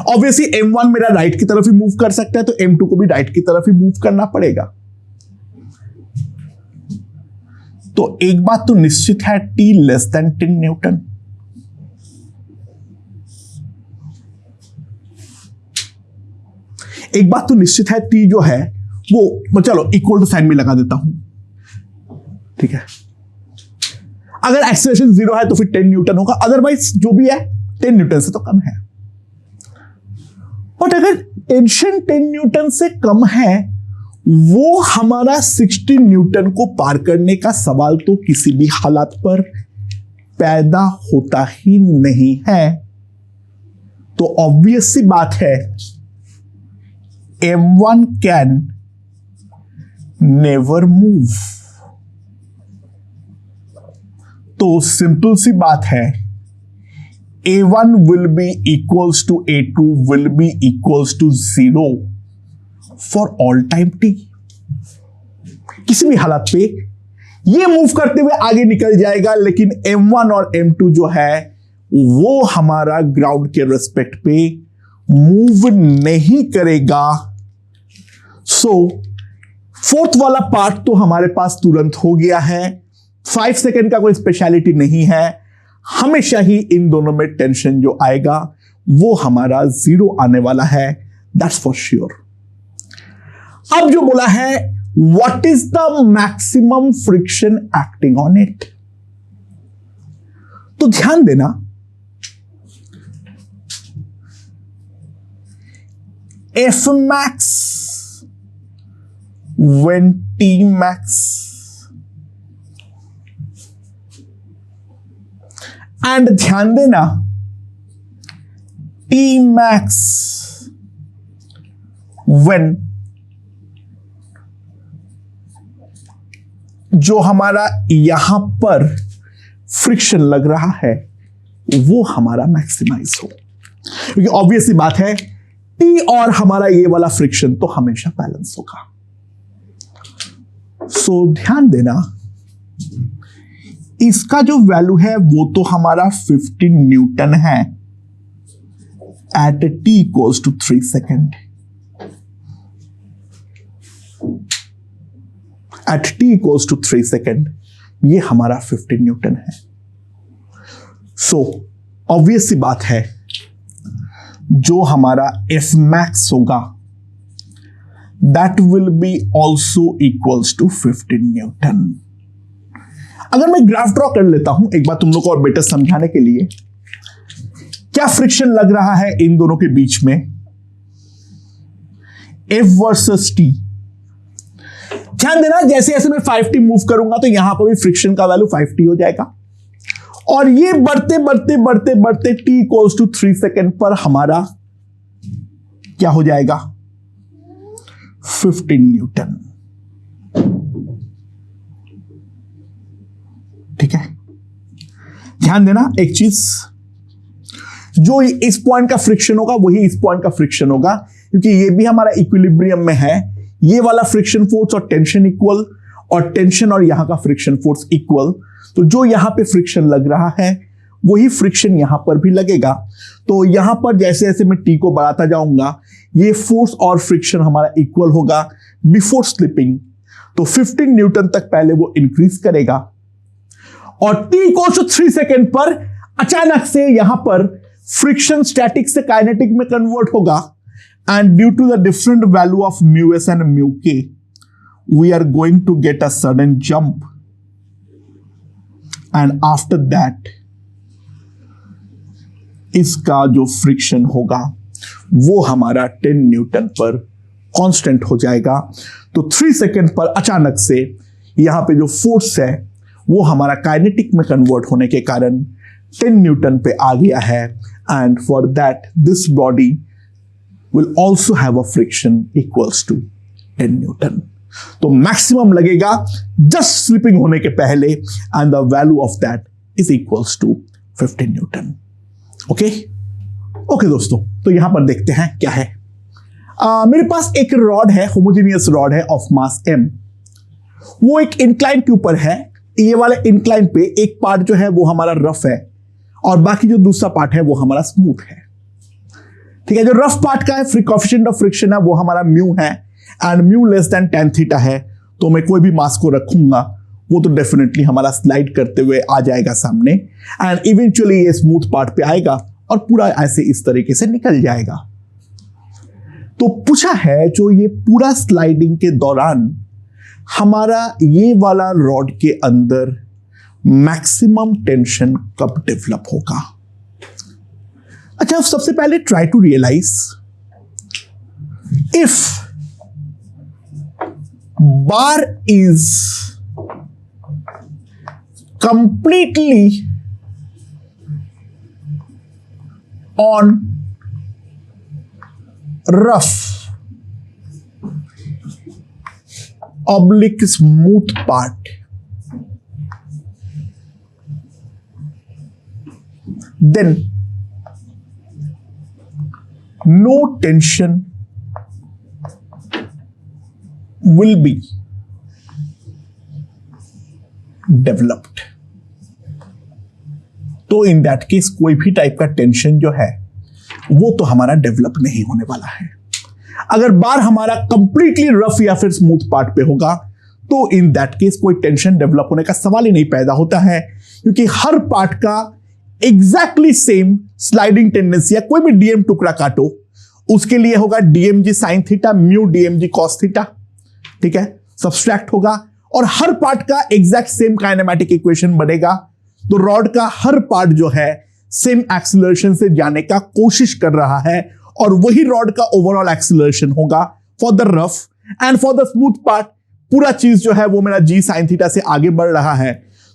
Obviously M1 मेरा राइट की तरफ ही मूव कर सकता है, तो M2 को भी राइट की तरफ ही मूव करना पड़ेगा। तो एक बात तो निश्चित है, T लेस देन 10 न्यूटन। एक बात तो निश्चित है, T जो है वो चलो इक्वल टू साइन में लगा देता हूं। ठीक है, अगर एक्सेलरेशन 0 है तो फिर 10 न्यूटन होगा, अदरवाइज जो भी है 10 न्यूटन से तो कम है। बट अगर टेंशन 10 न्यूटन से कम है, वो हमारा 60 न्यूटन को पार करने का सवाल तो किसी भी हालात पर पैदा होता ही नहीं है। तो ऑब्वियस सी बात है M1 कैन नेवर मूव। तो सिंपल सी बात है, A1 will be equals to A2 will be equals to 0 for all time T। किसी भी हालत पे ये मूव करते हुए आगे निकल जाएगा, लेकिन M1 और M2 जो है वो हमारा ग्राउंड के रेस्पेक्ट पे मूव नहीं करेगा। सो फोर्थ वाला पार्ट तो हमारे पास तुरंत हो गया है। 5 सेकेंड का कोई स्पेशलिटी नहीं है, हमेशा ही इन दोनों में टेंशन जो आएगा वो हमारा 0 आने वाला है, दैट्स फॉर श्योर। अब जो बोला है what is the maximum friction acting on it, तो ध्यान देना F max when T max and ध्यान देना T max when जो हमारा यहां पर फ्रिक्शन लग रहा है वो हमारा मैक्सिमाइज हो, क्योंकि ऑब्वियसली बात है T और हमारा ये वाला फ्रिक्शन तो हमेशा बैलेंस होगा। सो ध्यान देना इसका जो वैल्यू है वो तो हमारा 15 न्यूटन है at T equals to 3 second. At T equals to 3 second ये हमारा 15 न्यूटन है। सो ऑब्वियस सी बात है जो हमारा F max होगा that will be also equals to 15 newton. अगर मैं ग्राफ ड्रॉ कर लेता हूं एक बार तुम लोग को और बेटर समझाने के लिए, क्या फ्रिक्शन लग रहा है इन दोनों के बीच में, F वर्सेस T। ध्यान देना जैसे जैसे मैं 5T मूव करूंगा तो यहां पर भी फ्रिक्शन का वैल्यू 5T हो जाएगा, और ये बढ़ते बढ़ते बढ़ते बढ़ते T इक्वल्स टू 3 सेकेंड पर हमारा क्या हो जाएगा 15 न्यूटन। ठीक है, ध्यान देना एक चीज, जो इस पॉइंट का फ्रिक्शन होगा वही इस पॉइंट का फ्रिक्शन होगा, क्योंकि ये भी हमारा इक्विलिब्रियम में है। ये वाला फ्रिक्शन फोर्स और टेंशन इक्वल, और टेंशन और यहां का फ्रिक्शन फोर्स इक्वल। तो जो यहां पे फ्रिक्शन लग रहा है वही फ्रिक्शन यहां पर भी लगेगा। तो यहां पर जैसे जैसे मैं टी को बढ़ाता जाऊंगा ये फोर्स और फ्रिक्शन हमारा इक्वल होगा बिफोर स्लिपिंग। तो 15 न्यूटन तक पहले वो इंक्रीज करेगा, और टी को 3 सेकेंड पर अचानक से यहां पर फ्रिक्शन स्टैटिक से काइनेटिक में कन्वर्ट होगा, and due to the different value of mu s and mu k we are going to get a sudden jump, and after that इसका जो फ्रिक्शन होगा वो हमारा 10 न्यूटन पर कांस्टेंट हो जाएगा। तो 3 सेकेंड पर अचानक से यहां पे जो फोर्स है वो हमारा काइनेटिक में कन्वर्ट होने के कारण 10 न्यूटन पे आ गया है, and for that this body will also have a friction equals to 10 newton. तो मैक्सिमम लगेगा जस्ट स्लिपिंग होने के पहले, and the value of that is equals to 15 newton. Okay दोस्तों, तो यहां पर देखते हैं क्या है। मेरे पास एक रॉड है, होमोजेनियस रॉड है ऑफ मास m। वो एक इंक्लाइन के ऊपर है। ये वाले इंक्लाइन पे एक पार्ट जो है वो हमारा रफ है, और बाकी जो दूसरा पार्ट है वो हमारा स्मूथ है। ठीक है, जो रफ पार्ट का है कोएफिशिएंट ऑफ फ्रिक्शन है वो हमारा म्यू है, and mu less than tan theta है। तो मैं कोई भी मास को रखूंगा वो तो डेफिनेटली हमारा स्लाइड करते हुए आ जाएगा सामने, एंड इवेंचुअली ये स्मूथ पार्ट पे आएगा और पूरा ऐसे इस तरीके से निकल जाएगा। तो पूछा है जो ये पूरा स्लाइडिंग के दौरान हमारा ये वाला रॉड के अंदर मैक्सिमम टेंशन कब डेवलप होगा। अच्छा, सबसे पहले try to realise if bar is completely on rough oblique smooth part, then no tension will be developed। तो इन दैट केस कोई भी टाइप का टेंशन जो है वो तो हमारा डेवलप नहीं होने वाला है। अगर बार हमारा कंप्लीटली रफ या फिर स्मूथ पार्ट पे होगा तो इन दैट केस कोई टेंशन डेवलप होने का सवाल ही नहीं पैदा होता है, क्योंकि हर पार्ट का एग्जैक्टली सेम स्लाइडिंग टेंडेंसी है। कोई भी डीएम टुकड़ा काटो उसके लिए होगा DMG sine theta mu DMG cos theta. ठीक है, सब्सट्रैक्ट होगा, और हर पार्ट का एग्जैक्ट सेम काइनेमेटिक इक्वेशन बनेगा। तो रॉड का हर पार्ट जो है सेम एक्सीलरेशन से जाने का कोशिश कर रहा है, और वही रॉड का ओवरऑल एक्सीलरेशन होगा for the rough, and for the smooth part पूरा चीज जो है वो मेरा जी साइन थीटा से आगे बढ़ रहा है।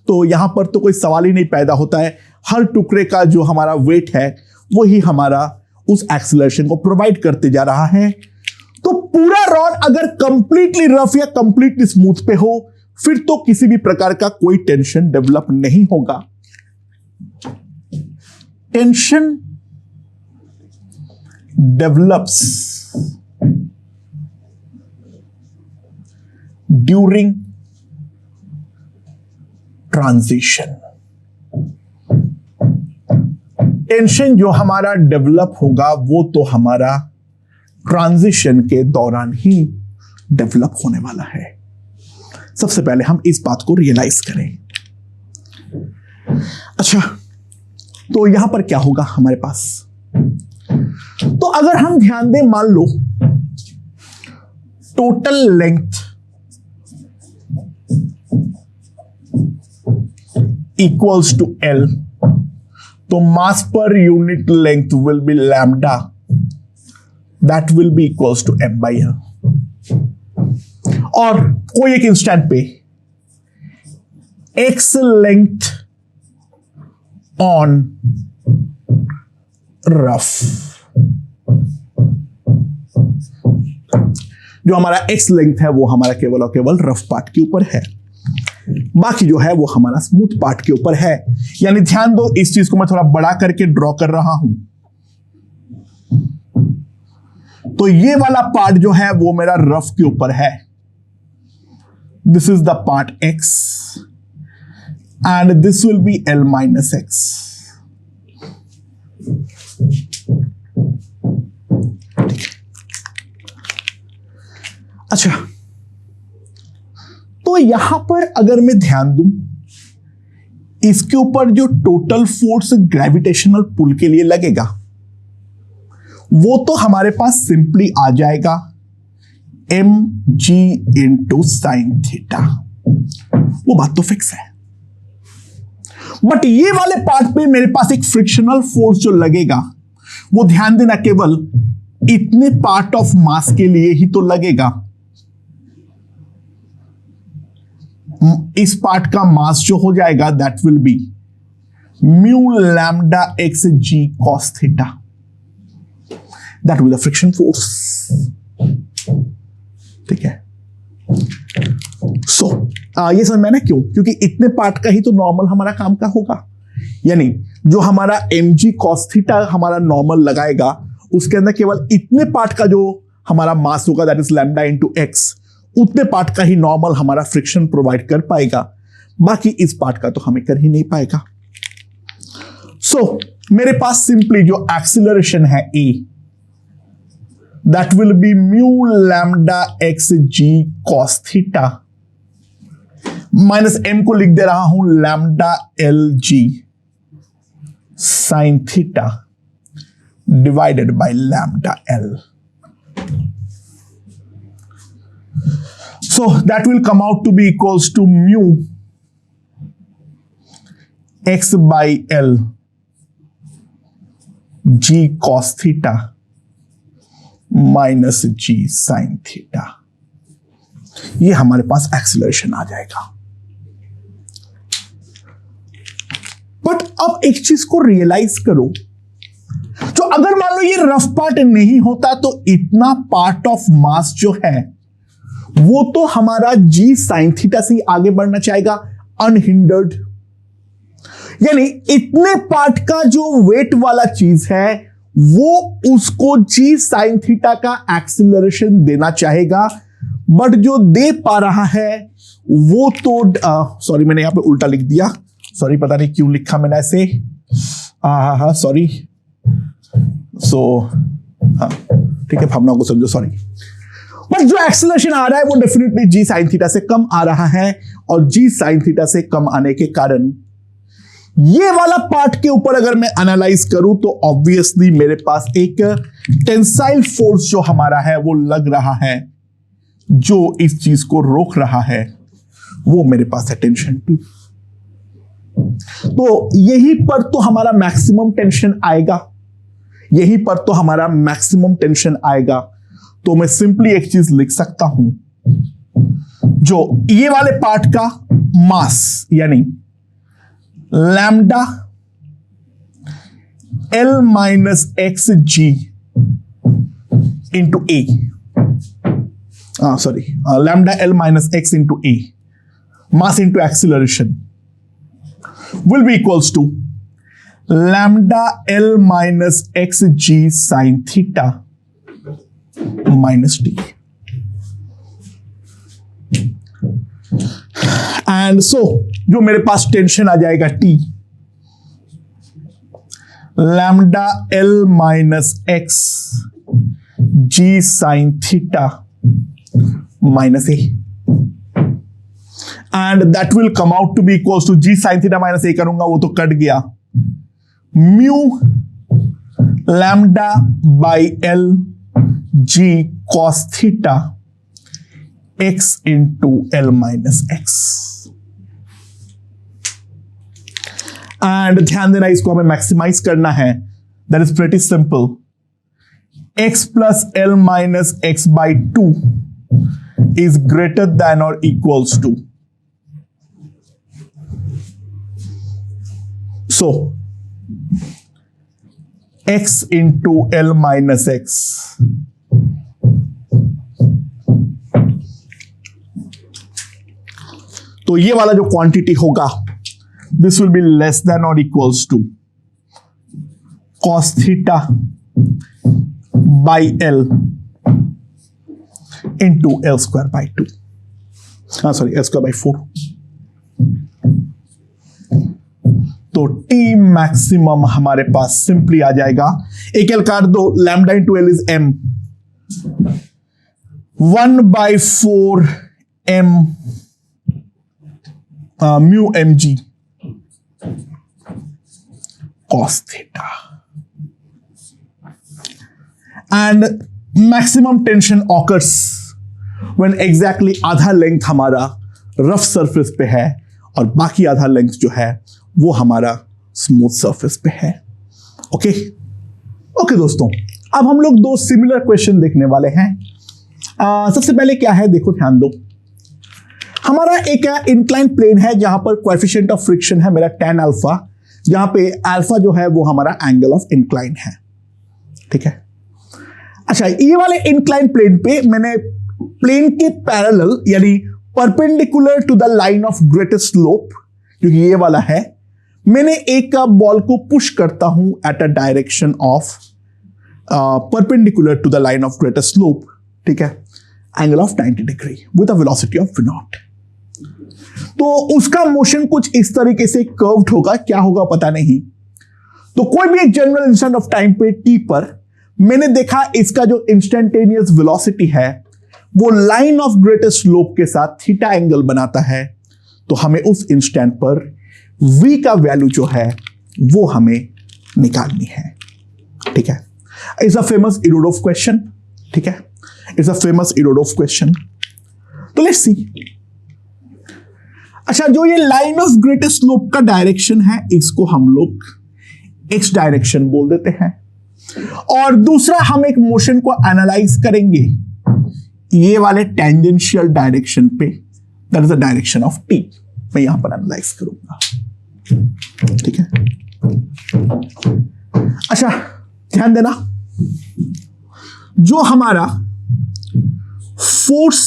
तो यहां पर तो कोई सवाल ही नहीं पैदा होता है, हर टुकड़े का जो हमारा वेट है वही हमारा उस एक्सीलरेशन को प्रोवाइड करते जा रहा है। तो पूरा रॉड अगर कंप्लीटली रफ या कंप्लीटली स्मूथ पे हो फिर तो किसी भी प्रकार का कोई टेंशन डेवलप नहीं होगा। Tension develops during transition. Tension जो हमारा डेवलप होगा वो तो हमारा ट्रांजिशन के दौरान ही डेवलप होने वाला है। सबसे पहले हम इस बात को रियलाइज करें। अच्छा, तो यहां पर क्या होगा हमारे पास, तो अगर हम ध्यान दें, मान लो total length equals to L, तो mass per unit length will be lambda, that will be equals to m/l। और कोई एक इंस्टेंट पे x लेंथ ऑन रफ जो हमारा x लेंथ है वो हमारा केवल और केवल रफ पार्ट के ऊपर है, बाकी जो है वो हमारा स्मूथ पार्ट के ऊपर है। यानी ध्यान दो, इस चीज को मैं थोड़ा बड़ा करके ड्रॉ कर रहा हूं, तो ये वाला पार्ट जो है वो मेरा रफ के ऊपर है। This is the part x and this will B L minus x। अच्छा, तो यहां पर अगर मैं ध्यान दूं, इसके ऊपर जो टोटल फोर्स ग्रेविटेशनल पुल के लिए लगेगा वो तो हमारे पास सिंपली आ जाएगा mg इंटू साइन थीटा। वो बात तो फिक्स है, बट ये वाले पार्ट पे मेरे पास एक फ्रिक्शनल फोर्स जो लगेगा वो ध्यान देना केवल इतने पार्ट ऑफ मास के लिए ही तो लगेगा। इस पार्ट का मास जो हो जाएगा that will be mu lambda x g cos theta, that will the friction force. ठीक है, सो ये समझ में ना क्यों, क्योंकि इतने पार्ट का ही तो नॉर्मल हमारा काम का होगा। यानी जो हमारा mg cos थीटा हमारा नॉर्मल लगाएगा उसके अंदर केवल इतने पार्ट का जो हमारा मास होगा that is lambda into x, उतने पार्ट का ही नॉर्मल हमारा फ्रिक्शन प्रोवाइड कर पाएगा, बाकी इस पार्ट का तो हमें कर ही नहीं पाएगा। सो मेरे पास सिंपली जो एक्सीलरेशन है a, that will be mu lambda x g cos theta minus m को लिख दे रहा हूं lambda L g sine theta divided by lambda L. So that will come out to be equals to mu x by L g cos theta minus g sin theta। ये हमारे पास acceleration आ जाएगा। But अब एक चीज को realise करो, तो अगर मान लो ये रफ पार्ट नहीं होता तो इतना पार्ट ऑफ मास जो है वो तो हमारा g sin थीटा से ही आगे बढ़ना चाहेगा अनहिंडर्ड। यानी इतने पार्ट का जो वेट वाला चीज है वो उसको g sin थीटा का एक्सीलरेशन देना चाहेगा, बट जो दे पा रहा है वो तो सॉरी मैंने यहां पे उल्टा लिख दिया, सॉरी पता नहीं क्यों लिखा मैंने ऐसे, सॉरी। सो हाँ ठीक है, भावना को समझो, सॉरी। बट जो एक्सीलरेशन आ रहा है वो डेफिनेटली जी साइन थीटा से कम आ रहा है, और जी साइन थीटा से कम आने के कारण ये वाला पार्ट के ऊपर अगर मैं एनालाइज करूं तो ऑब्वियसली मेरे पास एक टेंसाइल फोर्स जो हमारा है वो लग रहा है, जो इस चीज को रोक रहा है, वो मेरे पास है टेंशन 2। तो यहीं पर तो हमारा मैक्सिमम टेंशन आएगा, यहीं पर तो हमारा मैक्सिमम टेंशन आएगा। तो मैं सिंपली एक चीज लिख सकता हूं, जो ये वाले पार्ट का मास यानी lambda L minus x g into a, sorry lambda L minus x into a mass into acceleration will be equals to lambda L minus xg sin theta minus t. And so जो मेरे पास tension आ जाएगा T, lambda L minus x g sin theta minus a, and that will come out to be equals to g sin theta minus a करूंगा वो तो cut गया, mu lambda by L g cos theta x into L minus x। And ध्यान देना इसको हमें maximise करना है, that is pretty simple, x plus L minus x by 2 is greater than or equals to, so x into L minus x तो ये वाला जो क्वांटिटी होगा this will be less than और equals to cos theta by L into L square by 2, sorry L square by 4। तो T maximum हमारे पास simply आ जाएगा, एक एल काट दो, lambda into L is M, 1/4 M mu M g cos theta. And maximum tension occurs when exactly आधा length हमारा rough surface पे है और बाकी आधा लेंथ जो है वो हमारा स्मूथ सरफेस पे है। ओके ओके दोस्तों, अब हम लोग दो सिमिलर क्वेश्चन देखने वाले हैं। सबसे पहले क्या है, देखो ध्यान दो, हमारा एक इंक्लाइन प्लेन है जहां पर कोएफिशिएंट ऑफ फ्रिक्शन है मेरा tan अल्फा, जहां पे अल्फा जो है वो हमारा एंगल ऑफ इंक्लाइन है। ठीक है, अच्छा ये वाले इंक्लाइन प्लेन पे मैंने प्लेन के पैरेलल यानी perpendicular to the line of greatest slope, क्योंकि ये वाला है, मैंने एक बॉल को पुश करता हूं at a direction of perpendicular to the line of greatest slope. ठीक है, angle of 90 degree with a velocity of v0। तो उसका मोशन कुछ इस तरीके से कर्व्ड होगा, क्या होगा पता नहीं। तो कोई भी एक जनरल इंस्टेंट ऑफ टाइम पे t पर मैंने देखा इसका जो इंस्टेंटेनियस वेलोसिटी है वो लाइन ऑफ ग्रेटेस्ट स्लोप के साथ थीटा एंगल बनाता है। तो हमें उस इंस्टेंट पर v का वैल्यू जो है वो हमें निकालनी है। ठीक है, इट्स अ फेमस इरोडोफ क्वेश्चन। ठीक है, इट्स अ फेमस इरोडोफ क्वेश्चन। तो लेट्स सी। अच्छा, जो ये लाइन ऑफ ग्रेटेस्ट स्लोप का डायरेक्शन है इसको हम लोग एक्स डायरेक्शन बोल देते हैं, और दूसरा हम एक मोशन को एनालाइज करेंगे ये वाले टेंजेंशियल डायरेक्शन पे, that is the direction of T. मैं यहां पर एनालाइज करूंगा। ठीक है, अच्छा ध्यान देना, जो हमारा फोर्स,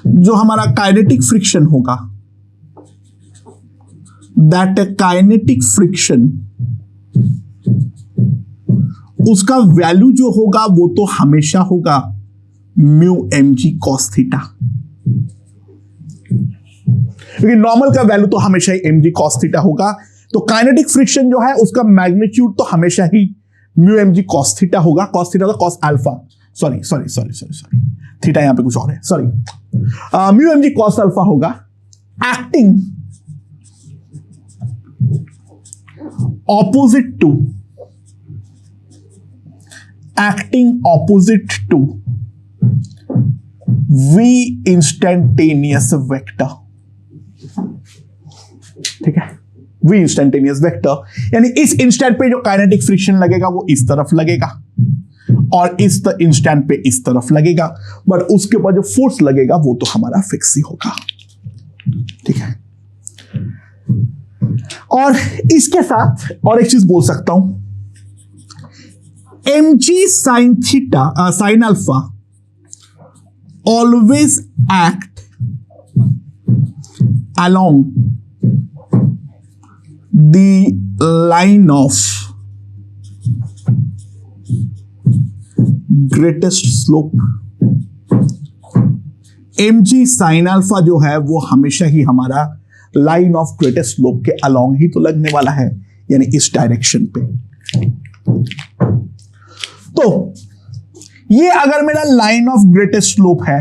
जो हमारा काइनेटिक फ्रिक्शन होगा, दैट काइनेटिक फ्रिक्शन, उसका वैल्यू जो होगा वो तो हमेशा होगा mu M g cos theta, क्योंकि नॉर्मल का वैल्यू तो हमेशा ही एम जी कॉस थीटा होगा। तो काइनेटिक फ्रिक्शन जो है उसका मैग्नीट्यूड तो हमेशा ही mu M g cos theta होगा। कॉस थीटा का cos alpha, sorry sorry sorry sorry sorry, theta यहां पे कुछ और है, sorry, mu M g cos alpha होगा, acting opposite to, acting opposite to v instantaneous vector। ठीक है, v instantaneous vector यानी इस इंस्टेंट पे जो काइनेटिक फ्रिक्शन लगेगा वो इस तरफ लगेगा और इस इंस्टेंट पे इस तरफ लगेगा, बट उसके ऊपर जो फोर्स लगेगा वो तो हमारा फिक्स ही होगा। ठीक है, और इसके साथ और एक चीज बोल सकता हूं, mg sin theta sin alpha always act along the line of greatest slope। mg sin alpha जो है वो हमेशा ही हमारा लाइन ऑफ ग्रेटेस्ट स्लोप के अलोंग ही तो लगने वाला है, यानी इस डायरेक्शन पे। तो ये अगर मेरा लाइन ऑफ ग्रेटेस्ट स्लोप है,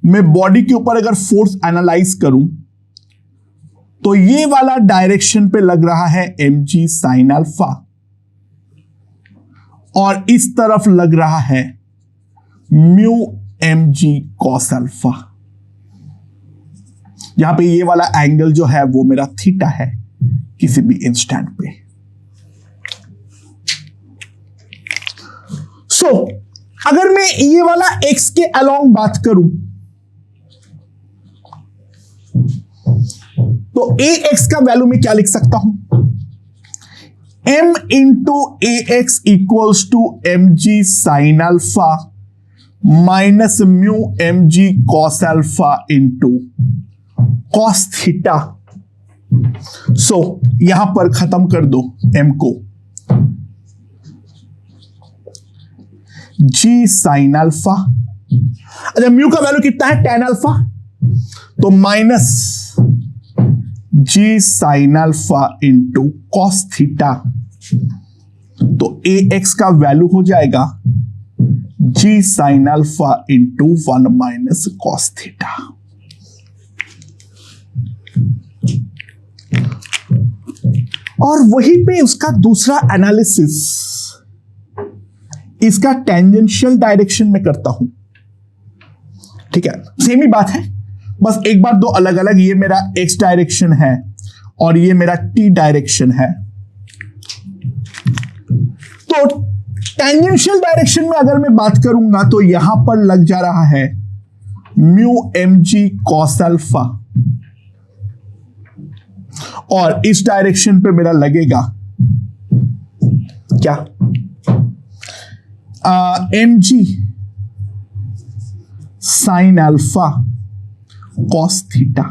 मैं बॉडी के ऊपर अगर फोर्स एनालाइज करूं तो ये वाला डायरेक्शन पे लग रहा है mg sin अल्फा और इस तरफ लग रहा है म्यू mg cos अल्फा। यहां पे ये वाला एंगल जो है वो मेरा थीटा है किसी भी इंस्टेंट पे। सो अगर मैं ये वाला x के अलोंग बात करूं तो ax का वैल्यू मैं क्या लिख सकता हूं, m into ax equals to mg sine alpha minus mu mg cos alpha into cos theta. So यहां पर खत्म कर दो m को, g साइन अल्फा। अच्छा म्यू का वैल्यू कितना है, tan अल्फा, तो minus g sine alpha into cos theta, तो ax का वैल्यू हो जाएगा g sine alpha into 1 minus cos theta. और वहीं पे उसका दूसरा एनालिसिस इसका टेंजेंशियल डायरेक्शन में करता हूं। ठीक है, सेम ही बात है, बस एक बार दो अलग अलग, ये मेरा x डायरेक्शन है और ये मेरा t डायरेक्शन है। तो टेंजेंशियल डायरेक्शन में अगर मैं बात करूंगा तो यहां पर लग जा रहा है म्यू mg cos अल्फा, और इस डायरेक्शन पे मेरा लगेगा क्या, mg sine alpha cos theta.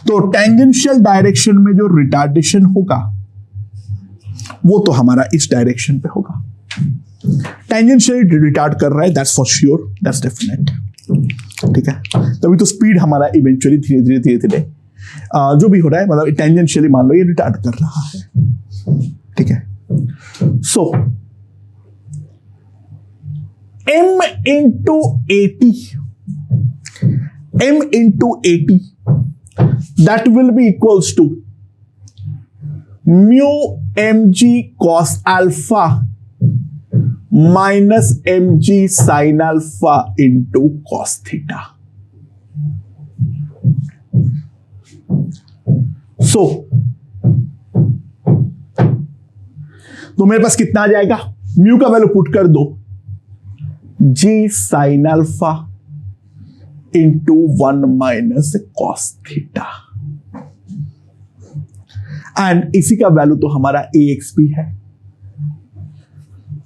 तो टेंजेंशियल डायरेक्शन में जो रिटार्डेशन होगा वो तो हमारा इस डायरेक्शन पे होगा। टेंजेंशियल रिटार्ड कर रहा है, that's for sure, that's definite. ठीक है, तभी तो स्पीड हमारा इवेंचुअली धीरे धीरे धीरे धीरे जो भी हो रहा है, मतलब टेंजेंशियली मान लो ये रिटार्ड कर रहा है। ठीक है, सो m into eighty that will be equals to mu mg cos alpha minus mg sin alpha into cos theta. So तो मेरे पास कितना आ जाएगा, म्यू का वैल्यू पुट कर दो, g sin alpha into 1 minus cos theta, and इसी का वैल्यू तो हमारा ax भी है।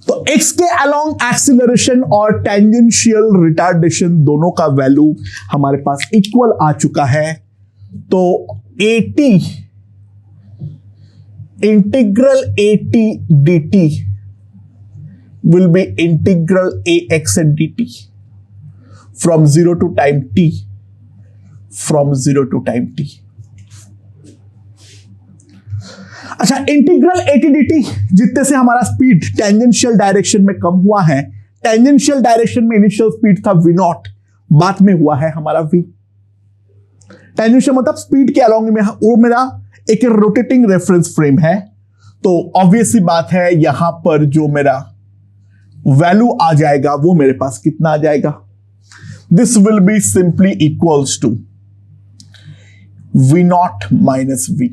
तो x के अलोंग एक्सीलरेशन और टेंजेंशियल रिटार्डेशन दोनों का वैल्यू हमारे पास इक्वल आ चुका है। तो 80 integral 80 dt will be integral ax and dt from 0 to time t, from 0 to time t। अच्छा, इंटीग्रल 80 dt जितने से हमारा स्पीड टेंजेंशियल डायरेक्शन में कम हुआ है, टेंजेंशियल डायरेक्शन में इनिशियल स्पीड था v नॉट, बाद में हुआ है हमारा v। टेंजेंशियल मतलब स्पीड के अलोंग में वो मेरा एक रोटेटिंग रेफरेंस फ्रेम है, तो ऑब्वियस सी बात है यहां पर जो मेरा वैल्यू आ जाएगा वो मेरे पास कितना आ जाएगा, this will be simply equals to v naught minus v,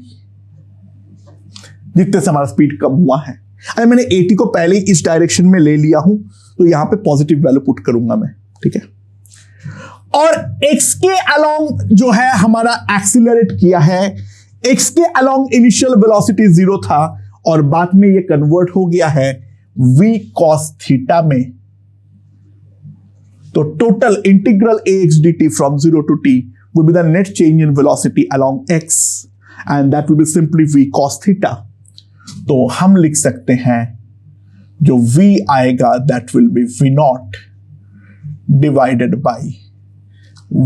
जितने से हमारा स्पीड कम हुआ है। अरे मैंने 80 को पहले ही इस डायरेक्शन में ले लिया हूं, तो यहां पे पॉजिटिव वैल्यू पुट करूंगा मैं। ठीक है, और x के अलोंग जो है हमारा एक्सीलरेट किया है, x के अलोंग इनिशियल वेलोसिटी 0 था और बाद में ये कन्वर्ट हो गया है v cos थीटा में। तो total integral ax dt from 0 to t will be the net change in velocity along x, and that will be simply v cos theta। तो हम लिख सकते हैं जो v आएगा that will be v naught divided by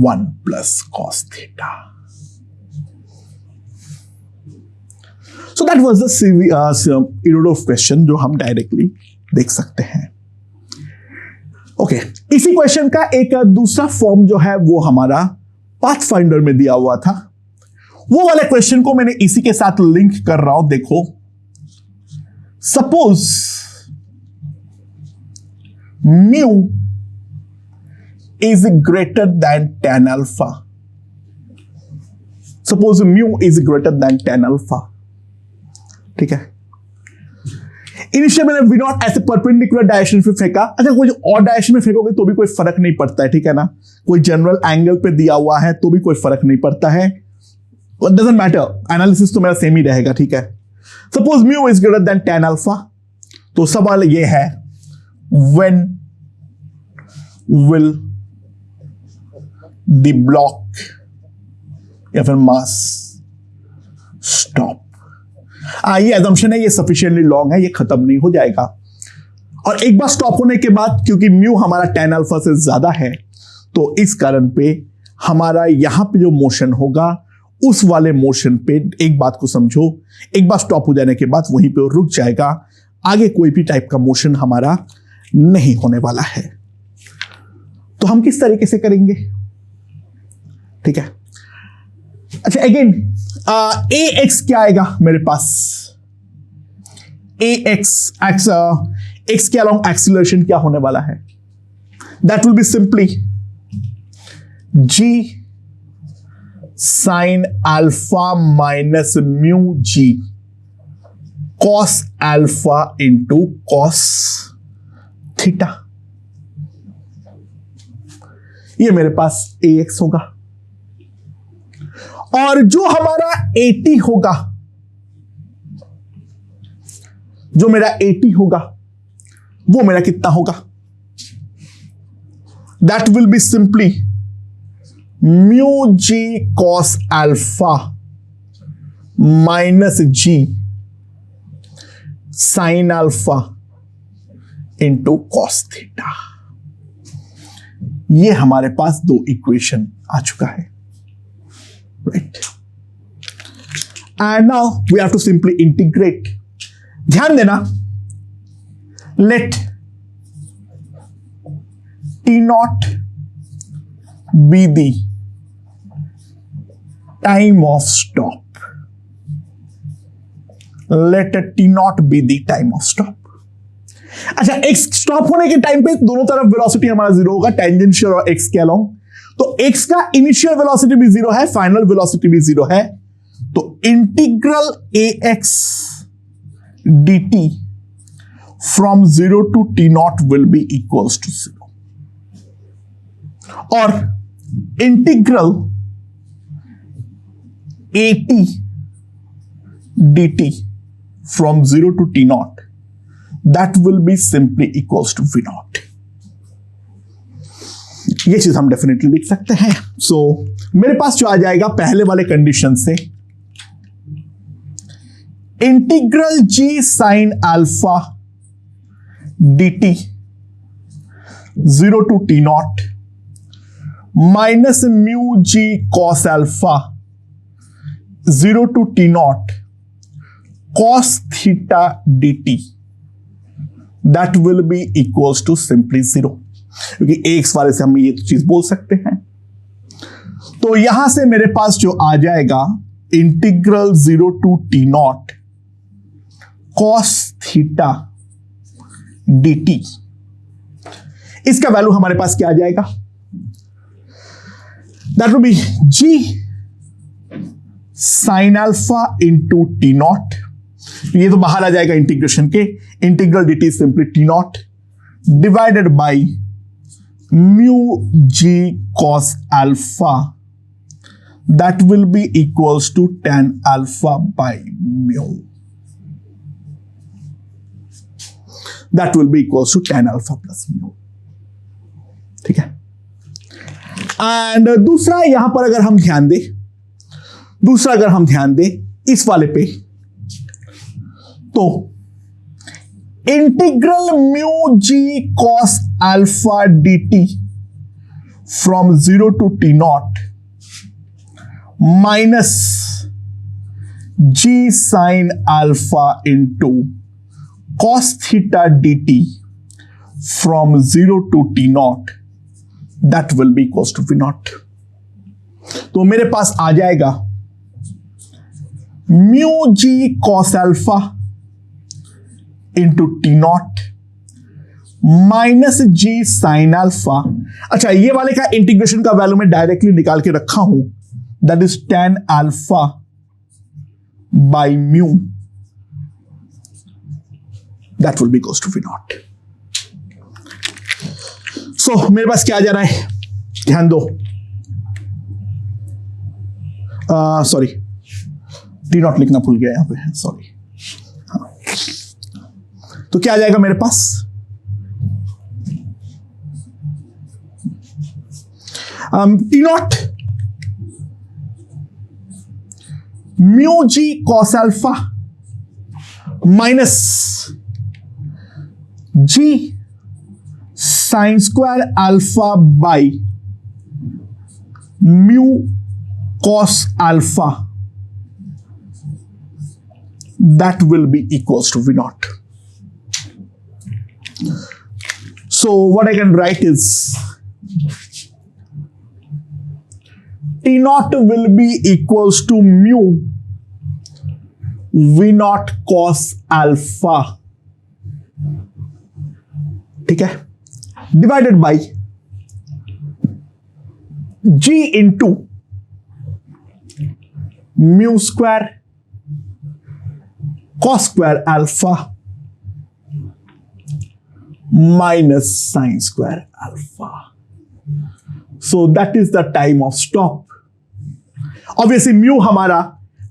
1 plus cos theta। So that was the Irodov question जो हम directly देख सकते हैं। ओके, इसी क्वेश्चन का एक दूसरा फॉर्म जो है वो हमारा पाथफाइंडर में दिया हुआ था। वो वाले क्वेश्चन को मैंने इसी के साथ लिंक कर रहा हूं। देखो, suppose mu is greater than tan alpha, suppose mu is greater than tan alpha. ठीक है, इनिशियल मैंने वी नॉट ऐसे परपेंडिकुलर डायरेक्शन पे फेंका। अच्छा, कोई और डायरेक्शन में फेंकोगे तो भी कोई फर्क नहीं पड़ता है, ठीक है ना। कोई जनरल एंगल पे दिया हुआ है तो भी कोई फर्क नहीं पड़ता है, डजंट मैटर, एनालिसिस तो मेरा सेम ही रहेगा। ठीक है, suppose mu is greater than tan alpha, तो सवाल ये है व्हेन विल द ब्लॉक या फिर मास स्टॉप। ये एजम्पशन है, ये सफिशिएंटली लॉन्ग है, ये खत्म नहीं हो जाएगा। और एक बार स्टॉप होने के बाद क्योंकि म्यू हमारा tan अल्फा से ज्यादा है, तो इस कारण पे हमारा यहां पे जो मोशन होगा उस वाले मोशन पे, एक बात को समझो, एक बार स्टॉप हो जाने के बाद वहीं पे वो रुक जाएगा, आगे कोई भी टाइप का मोशन हमारा नहीं होने वाला है। तो हम किस तरीके से करेंगे, ठीक है। अच्छा, अगेन ए एक्स क्या आएगा मेरे पास, ए एक्स के अलोंग एक्सीलरेशन क्या होने वाला है, that will be simply g sine alpha minus mu g cos alpha into cos theta. ये मेरे पास ए एक्स होगा, और जो हमारा 80 होगा, जो मेरा 80 होगा वो मेरा कितना होगा, that will be simply mu g cos alpha minus g sine alpha into cos theta. ये हमारे पास दो इक्वेशन आ चुका है, right. And now we have to simply integrate. ध्यान देना, let t naught be the time of stop, let t naught be the time of stop. अच्छा, एक्स स्टॉप होने के टाइम पे दोनों तरफ वेलोसिटी हमारा जीरो होगा, टेंजेंशियल और एक्स के अलोंग। तो एक्स का इनिशियल वेलोसिटी भी जीरो है, फाइनल वेलोसिटी भी जीरो है, तो integral a x d t from zero to t naught will be equals to zero, और integral a t d t from zero to t naught that will be simply equals to v naught. ये चीज हम definitely लिख सकते हैं। सो मेरे पास जो आ जाएगा पहले वाले कंडीशन से, integral g sine alpha d t zero to t naught minus mu g cos alpha zero to t naught cos theta d t that will be equals to simply zero, क्योंकि x वाले से हम ये चीज बोल सकते हैं। तो यहां से मेरे पास जो आ जाएगा integral zero to t naught cos theta d t, इसका वैल्यू हमारे पास क्या आ जाएगा, that will be g sine alpha into t naught, ये तो बाहर आ जाएगा इंटीग्रेशन के, integral d t simply t naught divided by mu g cos alpha, that will be equals to tan alpha by mu, that will be equals to tan alpha plus mu, ठीक है। And दूसरा यहां पर अगर हम ध्यान दें इस वाले पे, तो integral mu g cos alpha d t from zero to t naught minus g sine alpha into cos theta d t from zero to t naught that will be equals to v naught. तो मेरे पास आ जाएगा mu g cos alpha into t naught minus g sine alpha. अच्छा, ये वाले का integration का वैल्यू मैं डायरेक्टली निकाल के रखा हूं, that is tan alpha by mu, that will be equals to v naught. So मेरे पास क्या आ जा रहा है, ध्यान दो, सॉरी टी नॉट लिखना भूल गया यहां पे, सॉरी। तो क्या आ जाएगा मेरे पास, t naught mu g cos alpha minus g sine square alpha by mu cos alpha, that will be equals to V naught. So what I can write is T naught will be equals to mu V naught cos alpha, ठीक है, divided by G into mu square cos square alpha minus sin square alpha. So that is the time of stop. Obviously mu हमारा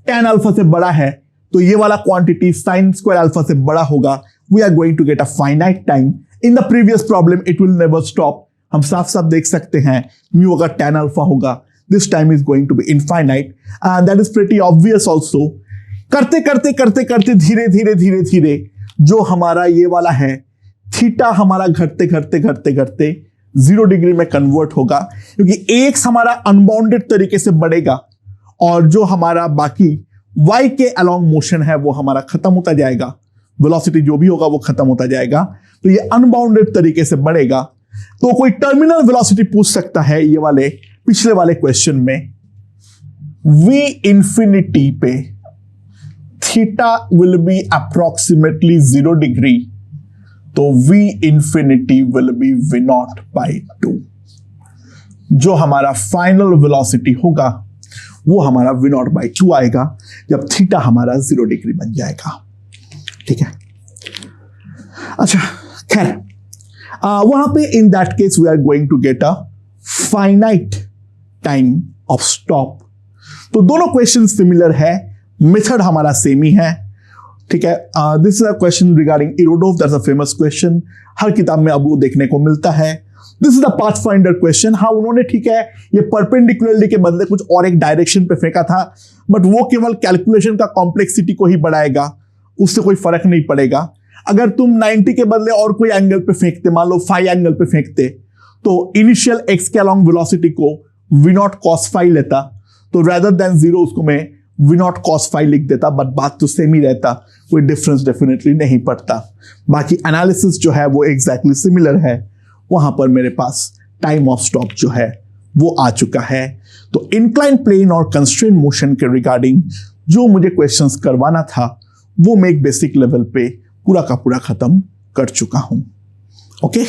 tan alpha से बड़ा है, तो ये वाला quantity sin square alpha से बड़ा होगा. We are going to get a finite time. In the previous problem it will never stop. हम साफ साफ देख सकते हैं mu अगर tan alpha होगा, this time is going to be infinite, and that is pretty obvious also. करते करते करते करते धीरे धीरे धीरे धीरे जो हमारा ये वाला है थीटा हमारा घटते घटते घटते घटते 0 डिग्री में कन्वर्ट होगा, क्योंकि एक्स हमारा अनबाउंडेड तरीके से बढ़ेगा और जो हमारा बाकी y के अलोंग मोशन है वो हमारा खत्म होता जाएगा, वेलोसिटी जो भी होगा वो खत्म होता जाएगा, तो ये अनबाउंडेड तरीके से बढ़ेगा. तो कोई टर्मिनल वेलोसिटी पूछ सकता है ये वाले पिछले वाले क्वेश्चन में, v इंफिनिटी पे theta will be approximately 0 degree, तो v infinity will be v not by 2. जो हमारा फाइनल वेलोसिटी होगा वो हमारा v नॉट बाई 2 आएगा जब थीटा हमारा 0 डिग्री बन जाएगा. ठीक है, अच्छा खैर वहां पे in that case we are going to get a finite time of stop. तो दोनों क्वेश्चन सिमिलर है, मेथड हमारा सेम ही है. ठीक है, this is a question regarding Irodov, that's a famous question, हर किताब में अब वो देखने को मिलता है. This is the Pathfinder question. हाँ उन्होंने ठीक है ये परपेंडिकुलरली के बदले कुछ और एक डायरेक्शन पे फेंका था, बट वो केवल कैलकुलेशन का कॉम्प्लेक्सिटी को ही बढ़ाएगा, उससे कोई फर्क नहीं पड़ेगा. अगर तुम 90 के बदले और कोई एंगल पे फेंकते, मान लो फाई एंगल पे फेंकते, तो इनिशियल एक्स के अलोंग वेलोसिटी को वी नॉट कॉस फाई लेता, तो रेदर देन 0 उसको मैं वी नॉट कॉस फाई लिख देता, बट बात तो सेम ही रहता, कोई डिफरेंस डेफिनेटली नहीं पड़ता. बाकी एनालिसिस जो है वो एग्जैक्टली सिमिलर है. वहां पर मेरे पास टाइम ऑफ स्टॉप जो है वो आ चुका है. तो इंक्लाइन प्लेन और कंस्ट्रेंट मोशन के रिगार्डिंग जो मुझे क्वेश्चंस करवाना था वो मैं एक बेसिक लेवल पे पूरा का पूरा खत्म कर चुका हूं. ओके